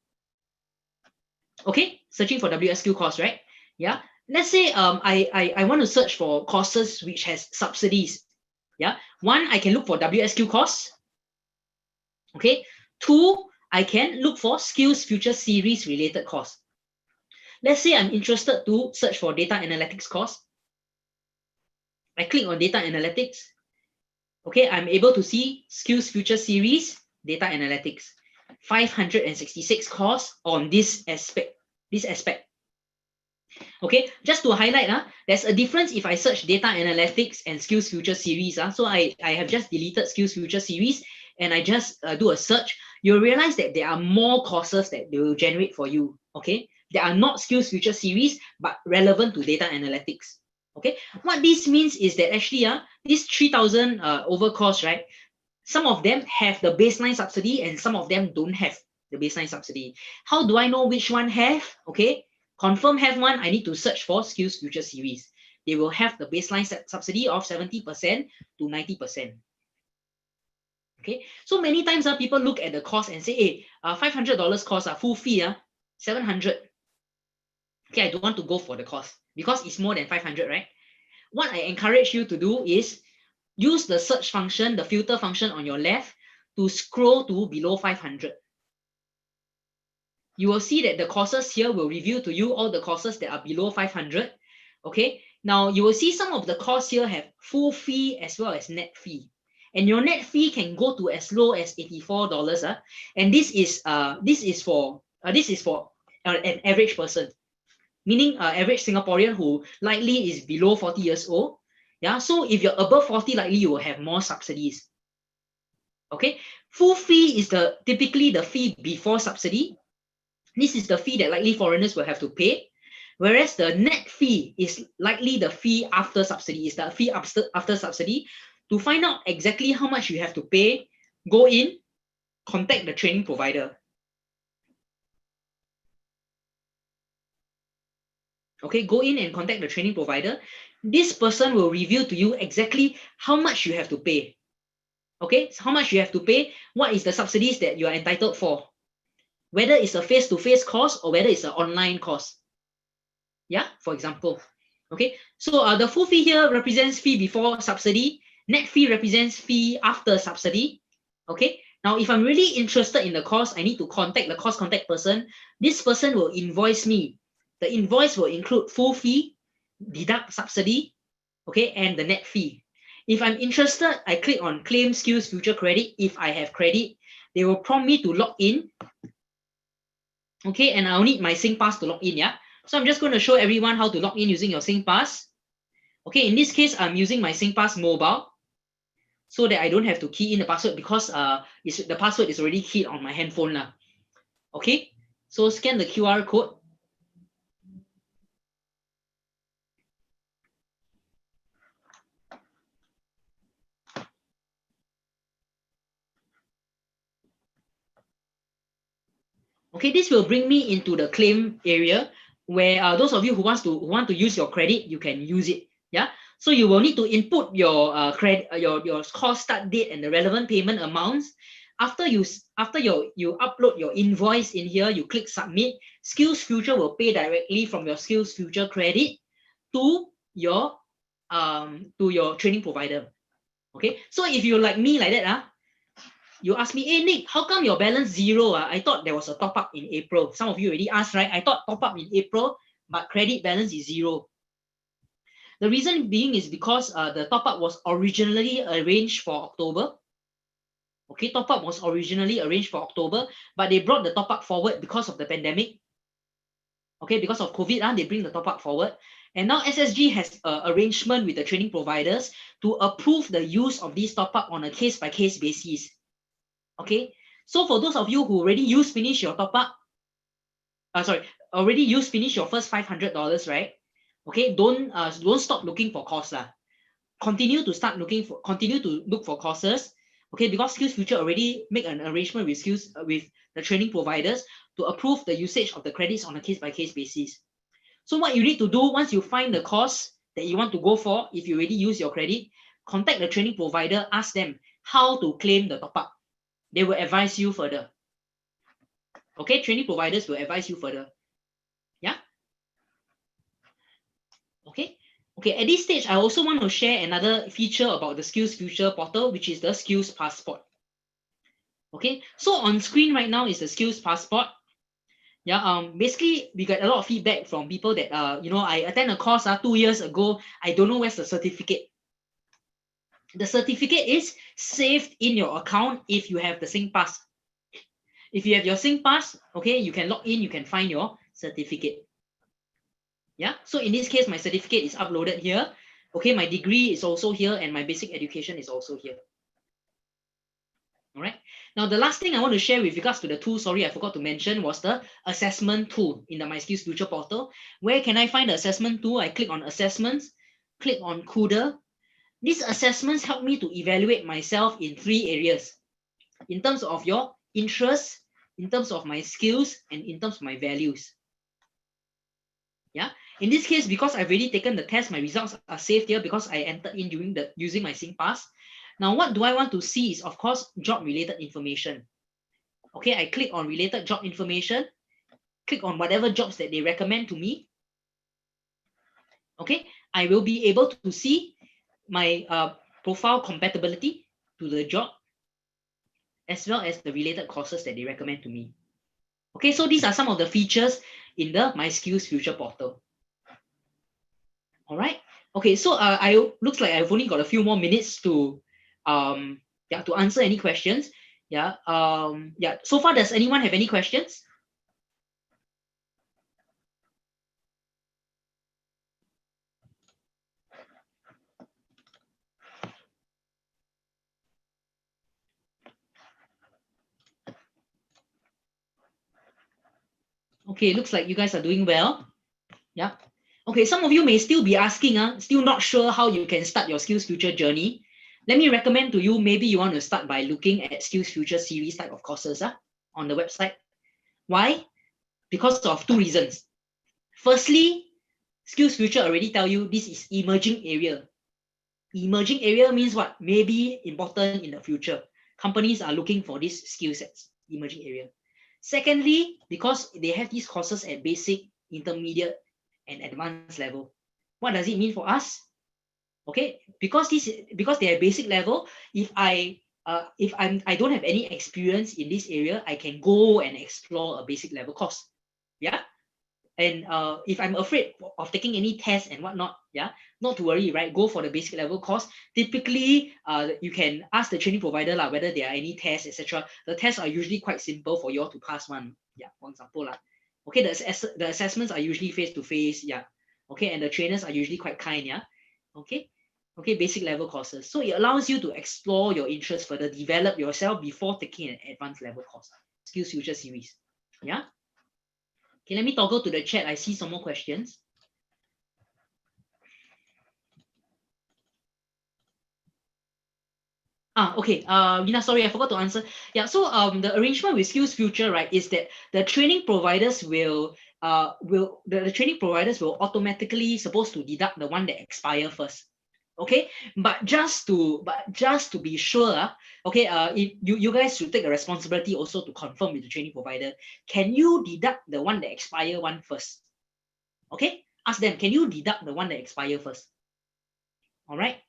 Okay, searching for WSQ course, right? Yeah. let's say I want to search for courses which has subsidies. Yeah, one, I can look for WSQ course. Okay, two, I can look for SkillsFuture Series related course. Let's say I'm interested to search for data analytics course. I click on data analytics. Okay, I'm able to see SkillsFuture Series data analytics, 566 course on this aspect. Okay, just to highlight, there's a difference if I search data analytics and SkillsFuture Series. So I have just deleted SkillsFuture Series and I just do a search. You'll realize that there are more courses that they will generate for you. Okay, they are not SkillsFuture Series but relevant to data analytics. Okay, what this means is that actually this 3,000 over course, right? Some of them have the baseline subsidy and some of them don't have the baseline subsidy. How do I know which one have? Okay, confirm have one, I need to search for SkillsFuture Series. They will have the baseline subsidy of 70% to 90%. Okay, so many times people look at the cost and say, hey, $500 cost, full fee, 700. Okay, I don't want to go for the cost because it's more than 500, right? What I encourage you to do is use the search function, the filter function on your left to scroll to below 500. You will see that the courses here will reveal to you all the courses that are below 500. Okay, now you will see some of the courses here have full fee as well as net fee. And your net fee can go to as low as $84. And this is for an average person, meaning average Singaporean who likely is below 40 years old. Yeah, so if you're above 40, likely you will have more subsidies. Okay, full fee is typically the fee before subsidy. This is the fee that likely foreigners will have to pay. Whereas the net fee is likely the fee after subsidy, is the fee after subsidy. To find out exactly how much you have to pay, go in, contact the training provider. Okay, go in and contact the training provider. This person will reveal to you exactly how much you have to pay. Okay, so how much you have to pay, what is the subsidies that you are entitled for, whether it's a face-to-face course or whether it's an online course. Yeah, for example. Okay, so the full fee here represents fee before subsidy. Net fee represents fee after subsidy. Okay, now if I'm really interested in the course, I need to contact the course contact person. This person will invoice me. The invoice will include full fee, deduct subsidy, okay, and the net fee. If I'm interested, I click on claim SkillsFuture Credit. If I have credit, they will prompt me to log in. Okay, and I'll need my SingPass to log in, yeah? So I'm just going to show everyone how to log in using your SingPass. Okay, in this case, I'm using my SingPass mobile so that I don't have to key in the password because the password is already keyed on my handphone now. Okay, so scan the QR code. Okay, this will bring me into the claim area where those of you who want to use your credit, you can use it. Yeah. So you will need to input your credit, your course start date and the relevant payment amounts. After you upload your invoice in here, you click submit. SkillsFuture will pay directly from your SkillsFuture credit to your training provider. Okay. So if you're like me like that, you ask me, hey Nick, how come your balance zero? I thought there was a top up in April. Some of you already asked, right? I thought top up in April, but credit balance is zero. The reason being is because the top up was originally arranged for October. Okay, top up was originally arranged for October, but they brought the top up forward because of the pandemic. Okay, because of COVID, they bring the top up forward. And now SSG has an arrangement with the training providers to approve the use of this top up on a case-by-case basis. Okay, so for those of you who already finish your top up, already finish your first $500, right? Okay, don't stop looking for course lah. Continue to look for courses. Okay, because SkillsFuture already make an arrangement with the training providers to approve the usage of the credits on a case-by-case basis. So what you need to do once you find the course that you want to go for, if you already use your credit, contact the training provider, ask them how to claim the top up. They will advise you further. Okay, training providers will advise you further. Yeah. Okay. Okay, at this stage, I also want to share another feature about the SkillsFuture Portal, which is the Skills Passport. Okay, so on screen right now is the Skills Passport. Yeah, basically we got a lot of feedback from people that I attend a course 2 years ago. I don't know where's the certificate. The certificate is saved in your account if you have the SingPass. If you have your SingPass, okay, you can log in, you can find your certificate. Yeah, so in this case, my certificate is uploaded here. Okay, my degree is also here and my basic education is also here. All right. Now, the last thing I want to share with regards to the tool, sorry, I forgot to mention, was the assessment tool in the MySkillsFuture portal. Where can I find the assessment tool? I click on assessments, click on CUDA. These assessments help me to evaluate myself in 3 areas. In terms of your interests, in terms of my skills, and in terms of my values. Yeah. In this case, because I've already taken the test, my results are saved here because I entered in using my SingPass. Now, what do I want to see is, of course, job-related information. Okay, I click on related job information, click on whatever jobs that they recommend to me. Okay, I will be able to see my profile compatibility to the job, as well as the related courses that they recommend to me. Okay, so these are some of the features in the MySkillsFuture portal. All right. Okay, so I looks like I've only got a few more minutes to to answer any questions. Yeah. So far, does anyone have any questions? Okay, looks like you guys are doing well. Yeah. Okay, some of you may still be asking, still not sure how you can start your SkillsFuture journey. Let me recommend to you, maybe you want to start by looking at SkillsFuture Series type of courses on the website. Why? Because of 2 reasons. Firstly, SkillsFuture already tell you this is emerging area. Emerging area means what? Maybe important in the future. Companies are looking for these skill sets, emerging area. Secondly, because they have these courses at basic, intermediate, and advanced level. What does it mean for us? Okay, because they are basic level, if I don't have any experience in this area, I can go and explore a basic level course. Yeah. And if I'm afraid of taking any tests and whatnot, yeah, not to worry, right? Go for the basic level course. Typically, you can ask the training provider whether there are any tests, etc. The tests are usually quite simple for you all to pass one. Yeah, for example, okay, the assessments are usually face to face. Yeah, okay, and the trainers are usually quite kind. Yeah, okay, basic level courses. So it allows you to explore your interests further, develop yourself before taking an advanced level course. SkillsFuture series. Yeah. Okay, let me toggle to the chat. I see some more questions. Okay. Sorry, I forgot to answer. Yeah, so the arrangement with SkillsFuture, right, is that the training providers will automatically supposed to deduct the one that expire first. Okay, but just to be sure, okay, if you guys should take the responsibility also to confirm with the training provider. Can you deduct the one that expire one first? Okay, ask them, can you deduct the one that expire first? All right.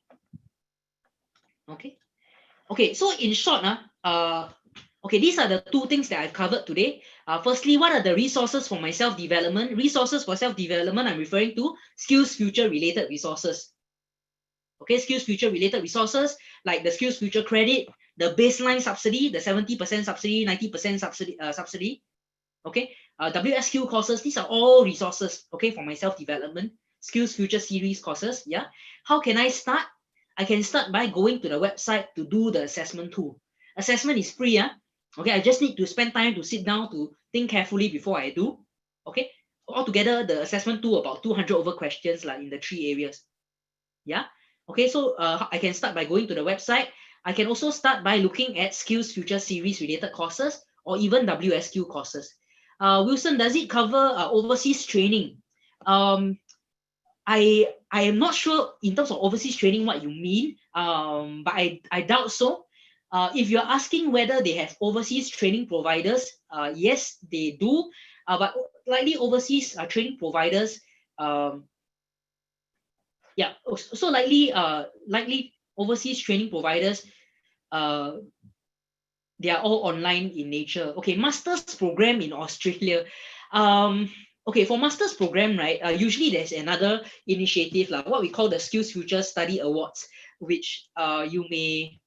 Okay, so in short, okay, these are the 2 things that I've covered today. Firstly, what are the resources for my self-development? Resources for self-development, I'm referring to SkillsFuture related resources. Okay, SkillsFuture related resources like the SkillsFuture Credit, the baseline subsidy, the 70% subsidy, 90% subsidy. Okay, WSQ courses, these are all resources, okay, for my self-development. SkillsFuture series courses, yeah. How can I start? I can start by going to the website to do the assessment tool. Assessment is free, okay, I just need to spend time to sit down to think carefully before I do. Okay, altogether the assessment tool about 200 over questions in the 3 areas. Yeah. Okay, so I can start by going to the website. I can also start by looking at SkillsFuture series related courses or even WSQ courses. Wilson, does it cover overseas training? I am not sure in terms of overseas training what you mean, but I doubt so. If you're asking whether they have overseas training providers, yes, they do. But likely overseas training providers, Yeah, so likely overseas training providers, they are all online in nature. Okay, master's program in Australia. Okay, for master's program, right? Usually there's another initiative, like what we call the SkillsFuture Study Awards, which you may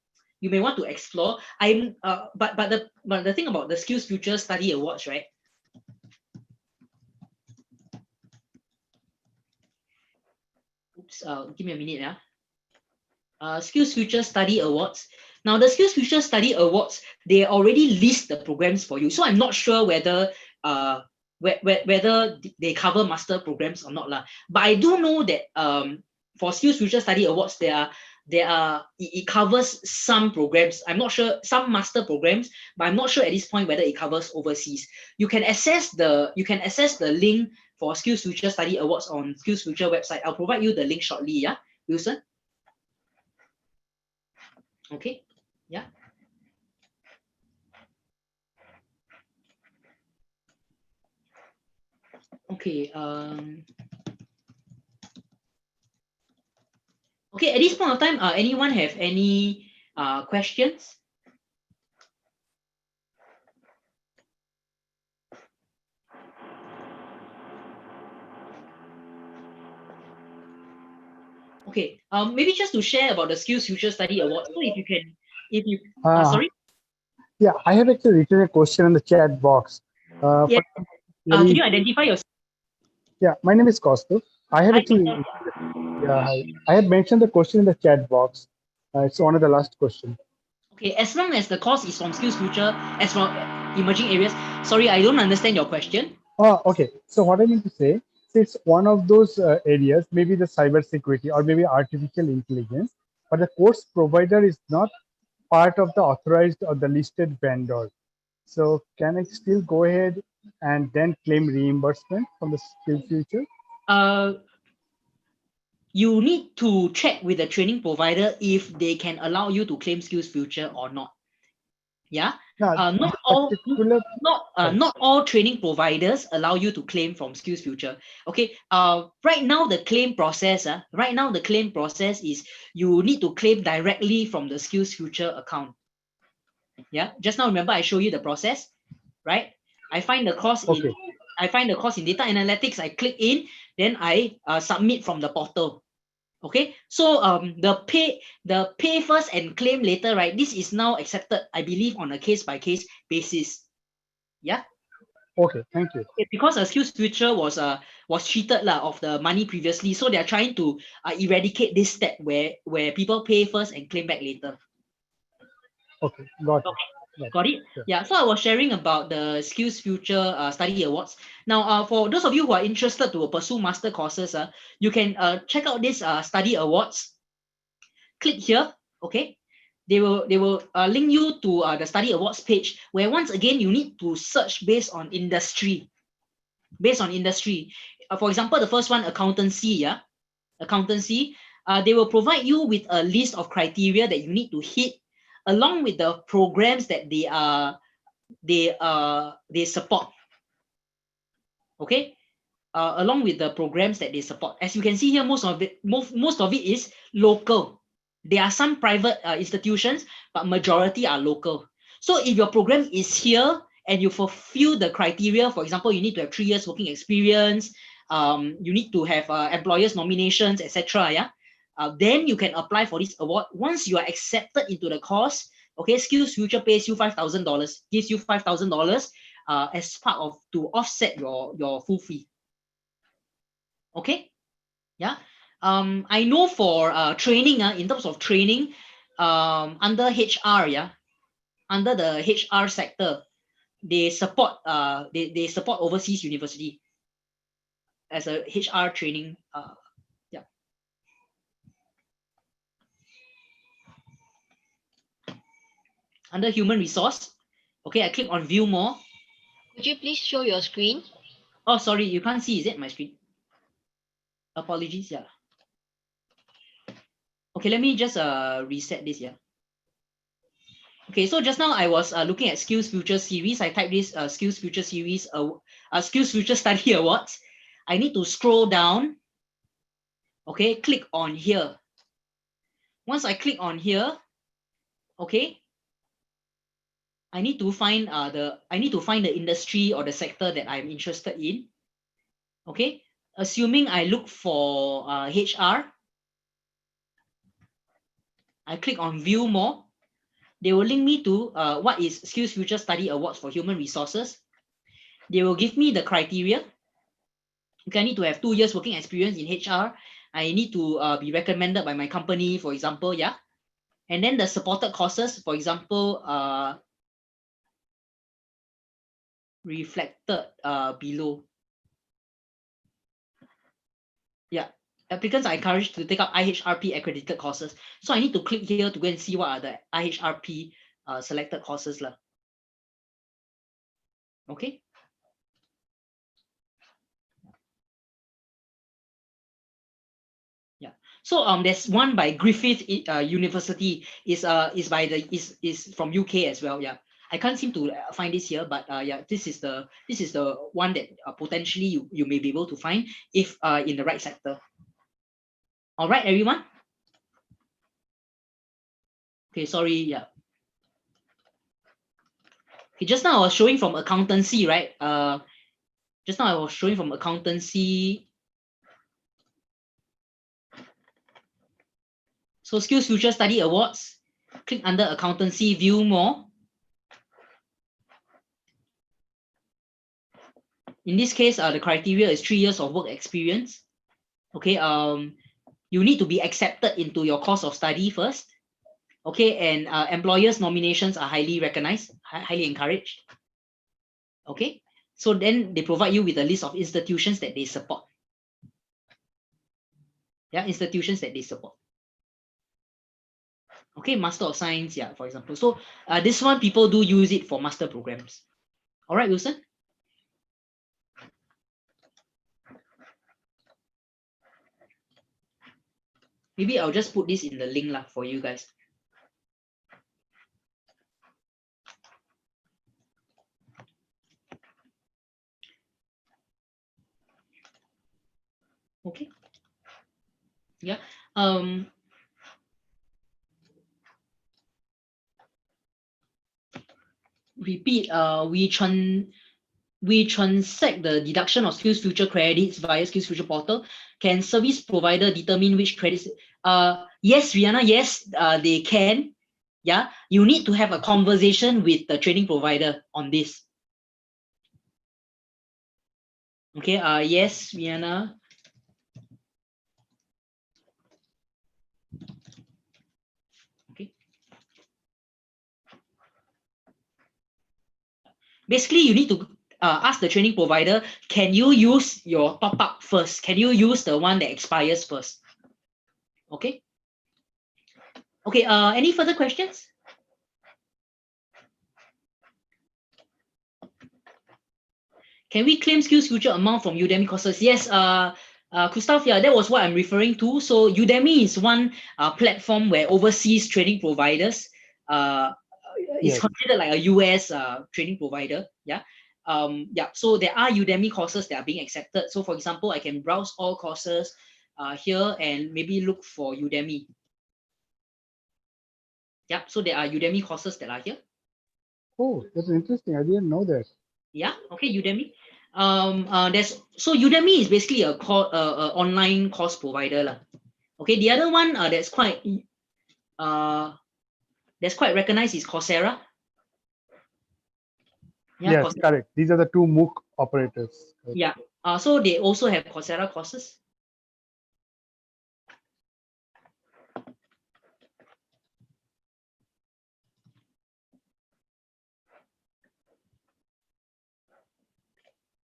want to explore. But the thing about the SkillsFuture Study Awards, right? Oops, give me a minute, yeah. SkillsFuture Study Awards. Now, the SkillsFuture Study Awards, they already list the programs for you. So I'm not sure whether whether they cover master programs or not lah. But I do know that for SkillsFuture Study Awards, it covers some programs. I'm not sure, some master programs, but I'm not sure at this point whether it covers overseas. You can access the link for SkillsFuture Study Awards on SkillsFuture website. I'll provide you the link shortly, yeah, Wilson. Okay, yeah. Okay, okay, at this point of time, anyone have any questions? Okay, maybe just to share about the SkillsFuture Study Award. So if you, sorry? Yeah, I have actually written a question in the chat box. Yeah. Can you identify yourself? Yeah, my name is Kaustav. I have actually, I had mentioned the question in the chat box. It's one of the last questions. Okay, as long as the course is from SkillsFuture, as from emerging areas. Sorry, I don't understand your question. Oh, okay. So what I mean to say, it's one of those areas, maybe the cyber security or maybe artificial intelligence, but the course provider is not part of the authorized or the listed vendor. So can I still go ahead and then claim reimbursement from the SkillsFuture? You need to check with the training provider if they can allow you to claim SkillsFuture or not. Yeah. Not all training providers allow you to claim from SkillsFuture. Okay. Right now the claim process is you need to claim directly from the SkillsFuture account. Yeah. Just now, remember I showed you the process, right? I find the course in data analytics. I click in, then I submit from the portal. Okay, so the pay first and claim later, right? This is now accepted, I believe, on a case-by-case basis. Yeah. Okay, thank you. Okay, because SkillsFuture was cheated of the money previously, so they are trying to eradicate this step where people pay first and claim back later. Okay, got it. Okay. Got it? Sure. Yeah, so I was sharing about the SkillsFuture Study Awards. Now, for those of you who are interested to pursue master courses, you can check out this Study Awards. Click here, okay? They will link you to the Study Awards page, where once again, you need to search based on industry. For example, the first one, accountancy, yeah? Accountancy, they will provide you with a list of criteria that you need to hit, along with the programs that they support. Okay, along with the programs that they support. As you can see here, most of it is local. There are some private institutions, but majority are local. So if your program is here and you fulfill the criteria, for example, you need to have 3 years working experience, you need to have employers nominations, etc. Yeah. Then you can apply for this award. Once you are accepted into the course, okay, SkillsFuture pays you $5,000, gives you $5,000 as part of to offset your full fee. Okay, yeah. I know for training, in terms of training, under HR, yeah, under the HR sector, they support they support overseas university as a HR training. Yeah. Under human resource, okay, I click on view more. Could you please show your screen? Oh, sorry, you can't see, is it, my screen? Apologies, yeah. Okay, let me just reset this, yeah. Okay, so just now I was looking at SkillsFuture Series. I typed this SkillsFuture Series, SkillsFuture Study Awards. I need to scroll down Okay, click on here. Once I click on here, okay, I need to find the industry or the sector that I'm interested in. Okay, assuming I look for HR, I click on view more. They will link me to what is SkillsFuture Study Awards for Human Resources. They will give me the criteria. Okay, I need to have 2 years working experience in HR. I need to be recommended by my company, for example, yeah. And then the supported courses, for example, reflected below. Yeah, applicants are encouraged to take up IHRP accredited courses. So I need to click here to go and see what are the IHRP selected courses lah. Okay. Yeah. So there's one by Griffith University is from UK as well. Yeah. I can't seem to find this here, but yeah, this is the one that potentially you may be able to find if in the right sector. All right, everyone. Okay, sorry. Yeah. Okay, just now I was showing from accountancy, right? Just now I was showing from accountancy. So SkillsFuture Study Awards. Click under accountancy, view more. In this case, the criteria is 3 years of work experience. Okay, you need to be accepted into your course of study first. Okay, and employers' nominations are highly recognized, highly encouraged. Okay, so then they provide you with a list of institutions that they support. Yeah, institutions that they support. Okay, Master of Science, yeah, for example. So this one, people do use it for master programs. All right, Wilson? Maybe I'll just put this in the link lah for you guys. Okay. Yeah. Repeat. We transact the deduction of SkillsFuture credits via SkillsFuture Portal. Can service provider determine which credits? Yes, Rihanna, yes, they can. Yeah, you need to have a conversation with the training provider on this. Okay, yes, Rihanna. Okay. Basically, you need to ask the training provider, can you use your top up first? Can you use the one that expires first? Okay. Okay, any further questions? Can we claim SkillsFuture amount from Udemy courses? Yes, Gustav, yeah, that was what I'm referring to. So Udemy is one platform where overseas training providers is considered like a US training provider. Yeah. Yeah. So there are Udemy courses that are being accepted. So for example, I can browse all courses here and maybe look for Udemy. Yeah. So there are Udemy courses that are here. Oh, that's interesting. I didn't know that. Yeah. Okay. Udemy. So Udemy is basically a online course provider lah. Okay. The other one that's quite recognized is Coursera. Yeah, Yes, Coursera. correct. These are the two MOOC operators. Correct. Yeah. So they also have Coursera courses.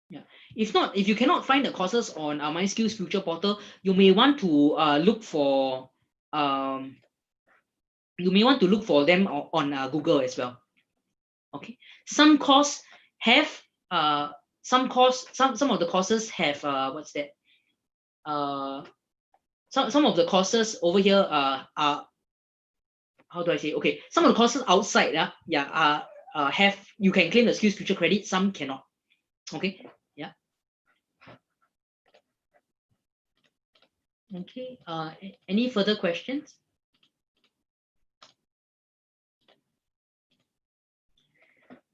Yeah. If you cannot find the courses on MySkillsFuture Portal, you may want to look for them on Google as well. Okay. Some courses have some of the courses have what's that? Some of the courses over here are how do I say? Okay, some of the courses outside have you can claim the SkillsFuture credit, some cannot. Okay. Yeah. Okay. Any further questions?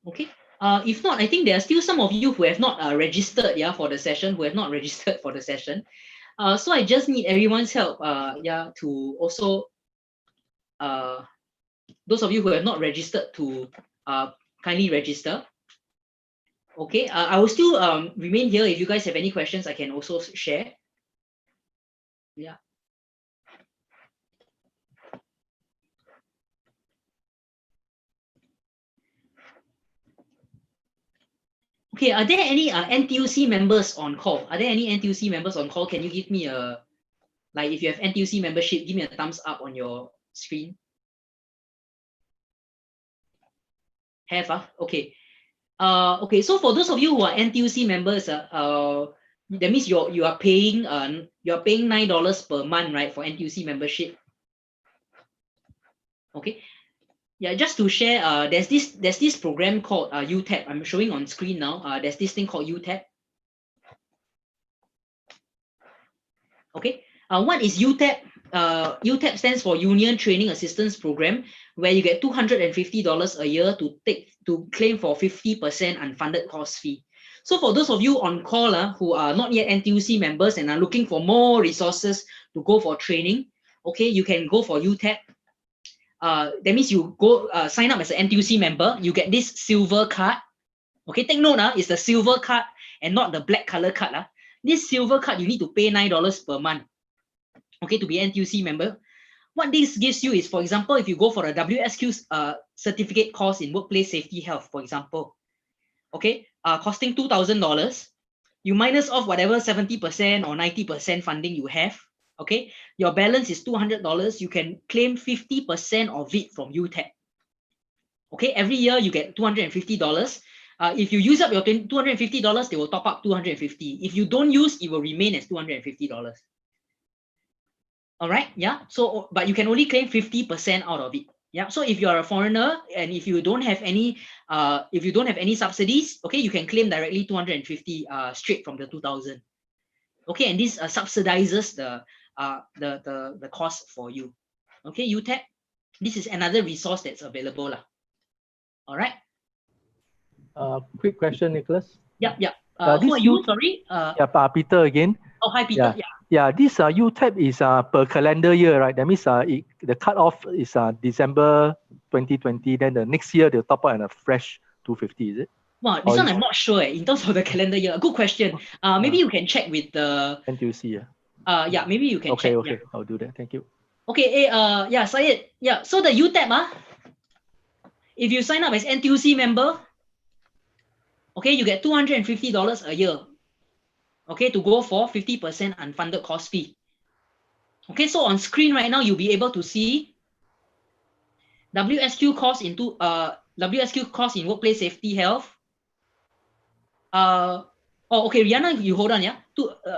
Okay. If not, I think there are still some of you who have not registered, yeah, for the session, who have not registered for the session. So I just need everyone's help, yeah, to also those of you who have not registered to kindly register. Okay. I will still remain here. If you guys have any questions, I can also share. Yeah. Okay, are there any NTUC members on call? Are there any NTUC members on call? Can you give me a, like, if you have NTUC membership, give me a thumbs up on your screen. Have, okay. Okay, so for those of you who are NTUC members, that means you are paying $9 per month, right, for NTUC membership. Okay. Yeah, just to share, there's this program called UTAP. I'm showing on screen now. There's this thing called UTAP. Okay. What is UTAP? UTAP stands for Union Training Assistance Program, where you get $250 a year to claim for 50% unfunded course fee. So for those of you on call who are not yet NTUC members and are looking for more resources to go for training, okay, you can go for UTAP. That means you go sign up as an NTUC member, you get this silver card. Okay, take note, it's the silver card and not the black color card. This silver card, you need to pay $9 per month, okay, to be NTUC member. What this gives you is, for example, if you go for a WSQ certificate course in workplace safety health, for example, okay, costing $2,000, you minus off whatever 70% or 90% funding you have, okay, your balance is $200, you can claim 50% of it from UTAP. Okay, every year you get $250. If you use up your $250, they will top up $250. If you don't use, it will remain as $250. All right, yeah. So, but you can only claim 50% out of it. Yeah. So if you are a foreigner and if you don't have any subsidies, okay, you can claim directly 250 straight from the 2,000. Okay, and this subsidizes the cost for you. Okay, UTAP. This is another resource that's available lah. All right. Quick question, Nicholas. Yeah. Who are you? Sorry. Peter again. Oh, hi, Peter. Yeah. This UTAP is per calendar year, right? That means the cutoff is December 2020. Then the next year they'll top up and a fresh 250. Is it? Well, this one I'm not sure in terms of the calendar year. Good question. Maybe you can check with the NTUC. Yeah, maybe you can check. Okay, I'll do that. Thank you. Okay. Yeah, Syed. Yeah. So the UTAP, if you sign up as NTUC member, okay, you get $250 a year. Okay, to go for 50% unfunded course fee. Okay, so on screen right now, you'll be able to see WSQ course in workplace safety health. Okay, Rihanna, you hold on, yeah.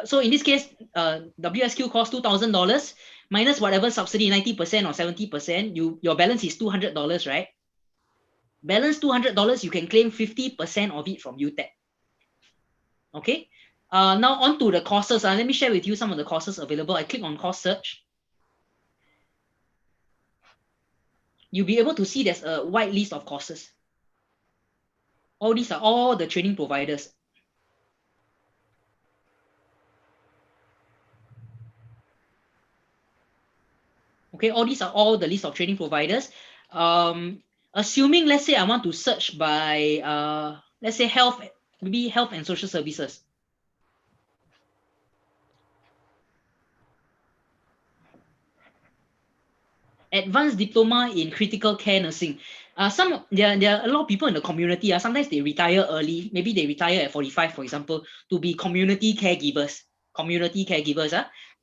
So in this case, WSQ costs $2,000 minus whatever subsidy, 90% or 70%. Your balance is $200, right? Balance $200, you can claim 50% of it from UTAP. Okay. Now on to the courses. Let me share with you some of the courses available. I click on course search. You'll be able to see there's a wide list of courses. All these are all the training providers. Okay, all these are all the list of training providers. Assuming, let's say I want to search by, let's say maybe health and social services. Advanced diploma in critical care nursing. There are a lot of people in the community. Sometimes they retire early. Maybe they retire at 45, for example, to be community caregivers.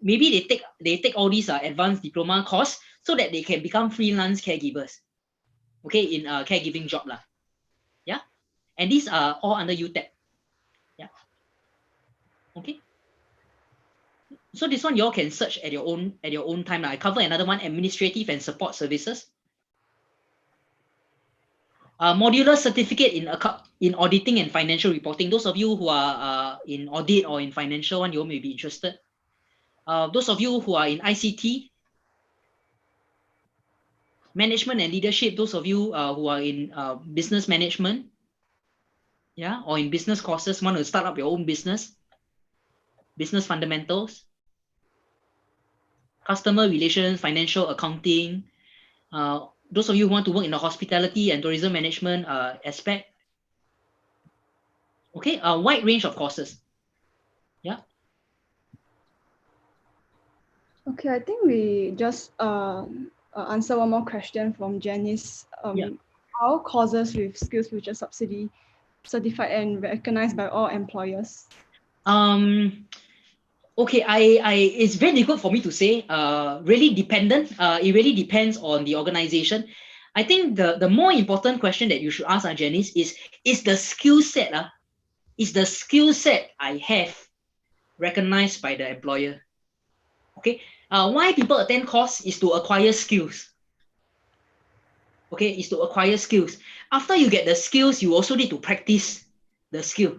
Maybe they take all these advanced diploma course so that they can become freelance caregivers. Okay, in a caregiving job lah. Yeah, and these are all under UTAP. Yeah. Okay. So this one y'all can search at your own time. I cover another one, administrative and support services. Modular certificate in auditing and financial reporting. Those of you who are in audit or in financial one, you may be interested. Those of you who are in ICT, management and leadership, those of you who are in business management, yeah, or in business courses, want to start up your own business, business fundamentals, customer relations, financial accounting, those of you who want to work in the hospitality and tourism management aspect. Okay, a wide range of courses. Yeah. Okay, I think we just answer one more question from Janice. Are courses with SkillsFuture Subsidy certified and recognized by all employers? Okay, it's very difficult for me to say. Really dependent. It really depends on the organization. I think the more important question that you should ask, Janice, is the skill set. Is the skill set I have recognized by the employer? Okay. Why people attend course is to acquire skills. Okay, is to acquire skills. After you get the skills, you also need to practice the skill.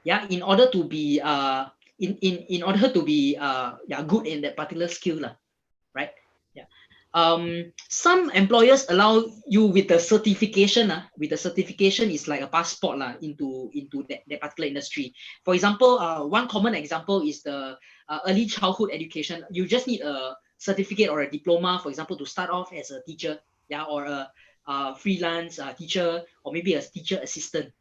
Yeah, in order to be in order to be good in that particular skill, right? Yeah. Some employers allow you with the certification. With the certification is like a passport into that particular industry. For example, one common example is the early childhood education. You just need a certificate or a diploma, for example, to start off as a teacher, yeah, or a freelance teacher, or maybe a teacher assistant.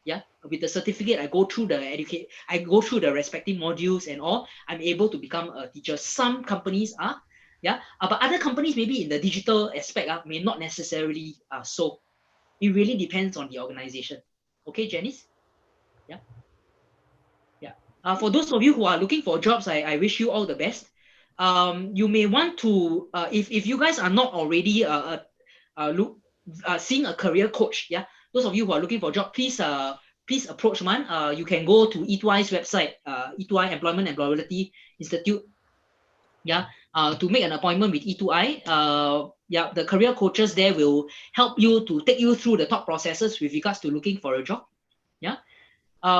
Yeah, with the certificate, I go through the respective modules and all. I'm able to become a teacher. Some companies are, yeah, but other companies maybe in the digital aspect may not necessarily so. It really depends on the organization. Okay, Janice? Yeah. Yeah. For those of you who are looking for jobs, I wish you all the best. You may want to, if you guys are not already seeing a career coach, yeah, those of you who are looking for a job, please approach Man. You can go to E2I's website, E2I Employment and Employability Institute, yeah, to make an appointment with E2I. Yeah, the career coaches there will help you to take you through the top processes with regards to looking for a job. Yeah.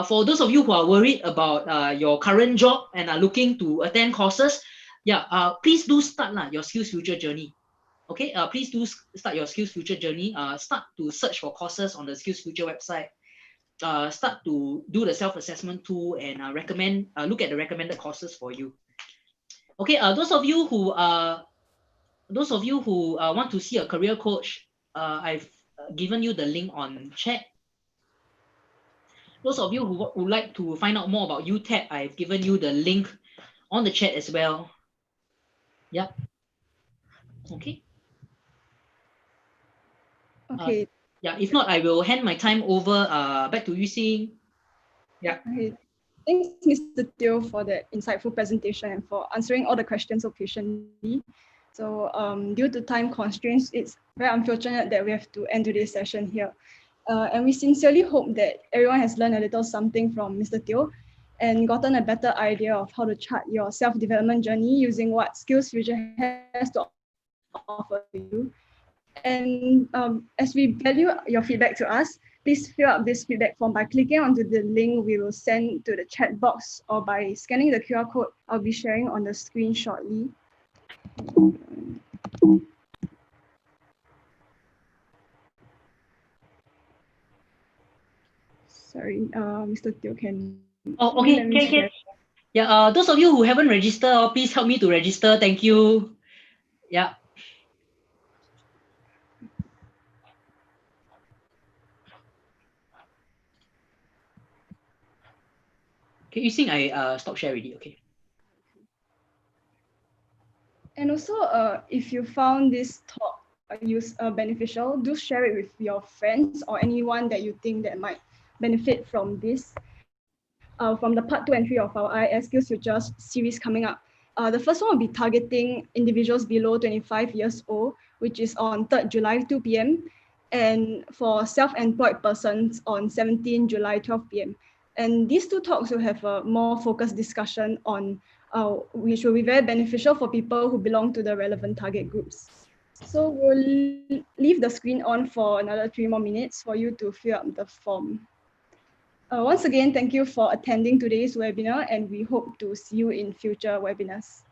For those of you who are worried about your current job and are looking to attend courses, yeah, please do start your SkillsFuture journey. Okay, please do start your SkillsFuture journey. Start to search for courses on the SkillsFuture website. Start to do the self-assessment tool and look at the recommended courses for you. Okay, those of you who want to see a career coach, I've given you the link on chat. Those of you who would like to find out more about UTAP, I've given you the link on the chat as well. Yep. Okay. Okay. Yeah, if not, I will hand my time over back to you, Xing. Yeah. Okay. Thanks, Mr. Teo, for that insightful presentation and for answering all the questions so patiently. So due to time constraints, it's very unfortunate that we have to end today's session here. And we sincerely hope that everyone has learned a little something from Mr. Teo and gotten a better idea of how to chart your self-development journey using what SkillsFuture has to offer you. And as we value your feedback to us, please fill up this feedback form by clicking onto the link we will send to the chat box or by scanning the QR code I'll be sharing on the screen shortly. Sorry, Mr. Teo can. Oh, okay. Okay. Yeah. Those of you who haven't registered, please help me to register. Thank you. Yeah. Okay, you think I stop share already? Okay. And also, if you found this talk beneficial, do share it with your friends or anyone that you think that might benefit from this. From the part 2 and 3 of our IIS SkillsFuture series coming up. The first one will be targeting individuals below 25 years old, which is on 3rd July, 2 p.m. And for self-employed persons on 17 July, 12 p.m. And these two talks will have a more focused discussion on which will be very beneficial for people who belong to the relevant target groups. So we'll leave the screen on for another 3 more minutes for you to fill up the form. Once again, thank you for attending today's webinar, and we hope to see you in future webinars.